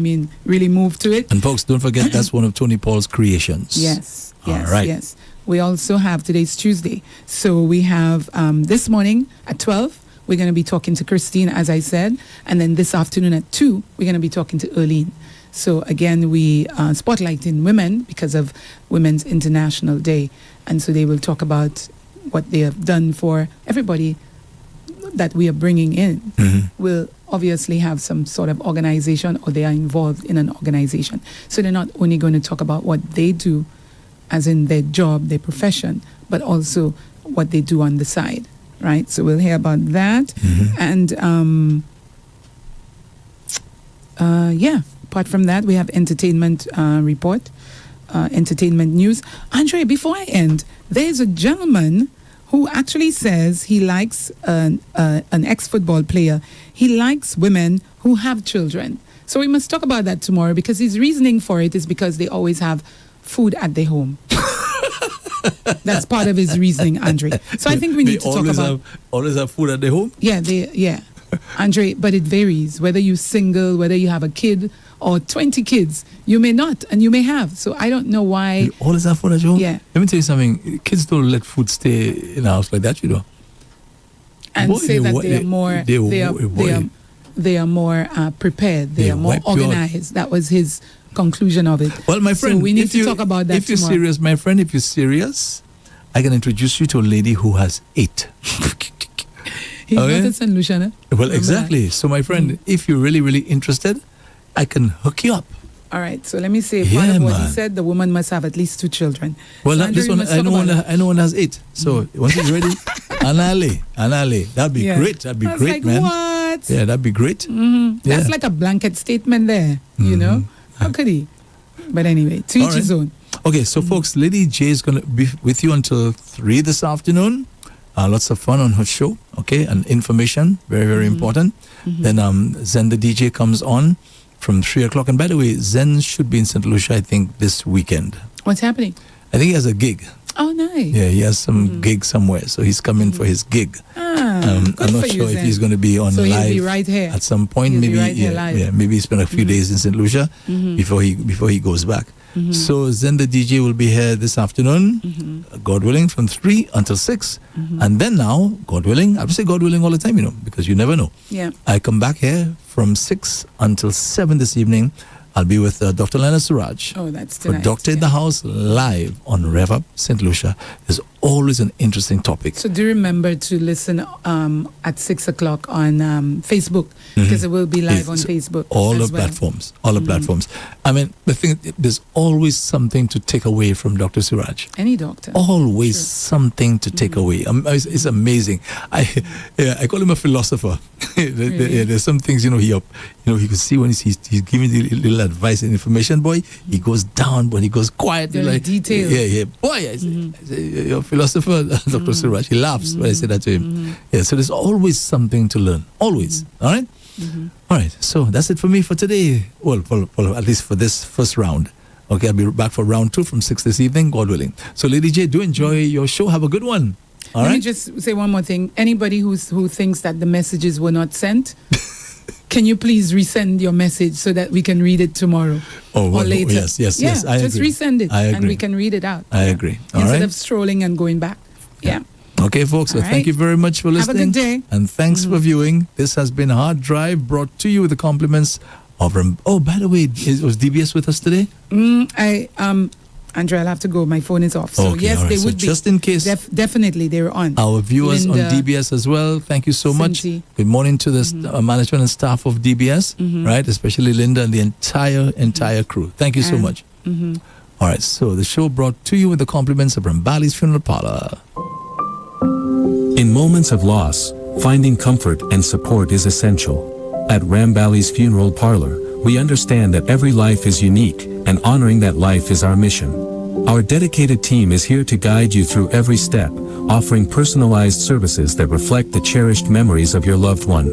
really move to it. And folks, don't forget that's one of Tony Paul's creations. Yes. All right. Yes. We also have, today's Tuesday. So we have this morning at 12, we're going to be talking to Christine, as I said. And then this afternoon at 2, we're going to be talking to Erlene. So again, we spotlighting women because of Women's International Day. And so they will talk about what they have done for everybody that we are bringing in. Will obviously have some sort of organization or they are involved in an organization. So they're not only going to talk about what they do, as in their job, their profession, but also what they do on the side, right? So we'll hear about that. And apart from that, we have entertainment report, entertainment news. Andre, before I end, there's a gentleman who actually says he likes an ex-football player. He likes women who have children. So we must talk about that tomorrow because his reasoning for it is because they always have food at their home. That's part of his reasoning, Andre. So I think we need to talk about... always have food at their home? Yeah. Andre, but it varies. Whether you're single, whether you have a kid or 20 kids, you may not and you may have. So I don't know why... You always have food at your home? Yeah. Let me tell you something. Kids don't let food stay in a house like that, And say that they are more prepared. They are more organized. That was his conclusion of it. Well, my friend, so we need to talk about that if you're tomorrow. serious, my friend, if you're serious, I can introduce you to a lady who has 8. He's not at St. Lucia, eh? Well, exactly. So, my friend, if you're really, really interested, I can hook you up. All right. So let me say, part of what he said, the woman must have at least 2 children. Well, so this one, I know one has 8. So once he's ready, Anale. That'd be great. That'd be great, man. What? Yeah, that'd be great. That's like a blanket statement there, you know? How could he? But anyway, to each his own. Okay, so folks, Lady J is going to be with you until 3 this afternoon. Lots of fun on her show, okay, and information, very, very important. Then Zen the DJ comes on from 3 o'clock. And by the way, Zen should be in St. Lucia, I think, this weekend. What's happening? I think he has a gig. Oh, nice. Yeah, he has some gig somewhere, so he's coming for his gig. Good I'm not for sure you, if he's going to be on so live. He'll be right here. At some point. He'll Maybe be right here live. maybe spend a few days in St. Lucia before he goes back. So Zen the DJ will be here this afternoon, God willing, from 3 until 6. And then now, God willing, I would say God willing all the time, because you never know. Yeah. I come back here from 6 until 7 this evening. I'll be with Dr. Lena Suraj. Oh, that's for tonight. Doctor in the House live on REV-UP St. Lucia. There's always an interesting topic. So do remember to listen at 6 o'clock on Facebook because it will be live on Facebook. All the as well. platforms. All the platforms. I mean, the thing, there's always something to take away from Dr. Suraj. Any doctor. Always something to take away. It's amazing. I call him a philosopher. There's some things he could see when he's giving the little advice and information. Boy, he goes down, but he goes quiet. Very detailed. Yeah. Boy, I say, you're a philosopher, Dr. Suraj. He laughs when I say that to him. Yeah. So there's always something to learn. Always. All right. All right. So that's it for me for today. Well, at least for this first round. Okay, I'll be back for round 2 from 6 this evening, God willing. So, Lady J, do enjoy your show. Have a good one. All Let right? me just say one more thing. Anybody who thinks that the messages were not sent, can you please resend your message so that we can read it tomorrow or later? Yes, I just agree. resend it I agree. and we can read it out. I agree. All Instead right? of strolling and going back. Yeah. Okay, folks, so All thank right. you very much for Have a listening. good day. And thanks for viewing. This has been Harddrive, brought to you with the compliments of... Oh, by the way, was DBS with us today? Andrea, I'll have to go. My phone is off. So Okay, yes, all right. they So would be. just in case- Definitely, they're on. Our viewers Linda, on DBS as well, thank you so much. Cindy. Good morning to the management and staff of DBS, right? Especially Linda and the entire crew. Thank you so much. All right, so the show brought to you with the compliments of Rambali's Funeral Parlor. In moments of loss, finding comfort and support is essential. At Rambali's Funeral Parlor, we understand that every life is unique, and honoring that life is our mission. Our dedicated team is here to guide you through every step, offering personalized services that reflect the cherished memories of your loved one.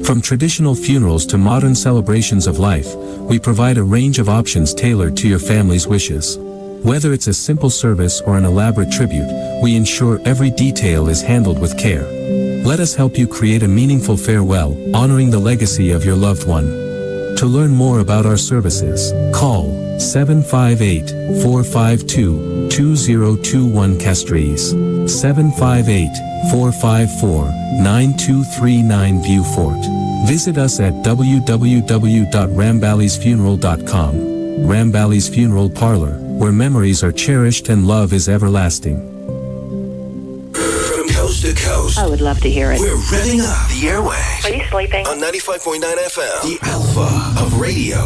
From traditional funerals to modern celebrations of life, we provide a range of options tailored to your family's wishes. Whether it's a simple service or an elaborate tribute, we ensure every detail is handled with care. Let us help you create a meaningful farewell, honoring the legacy of your loved one. To learn more about our services, call 758-452-2021 Castries, 758-454-9239 Beaufort. Visit us at www.ramballysfuneral.com. Rambali's Funeral Parlor, where memories are cherished and love is everlasting. From coast to coast, I would love to hear it. we're revving up the airwaves Are you sleeping? on 95.9 FM, the Alpha of Radio.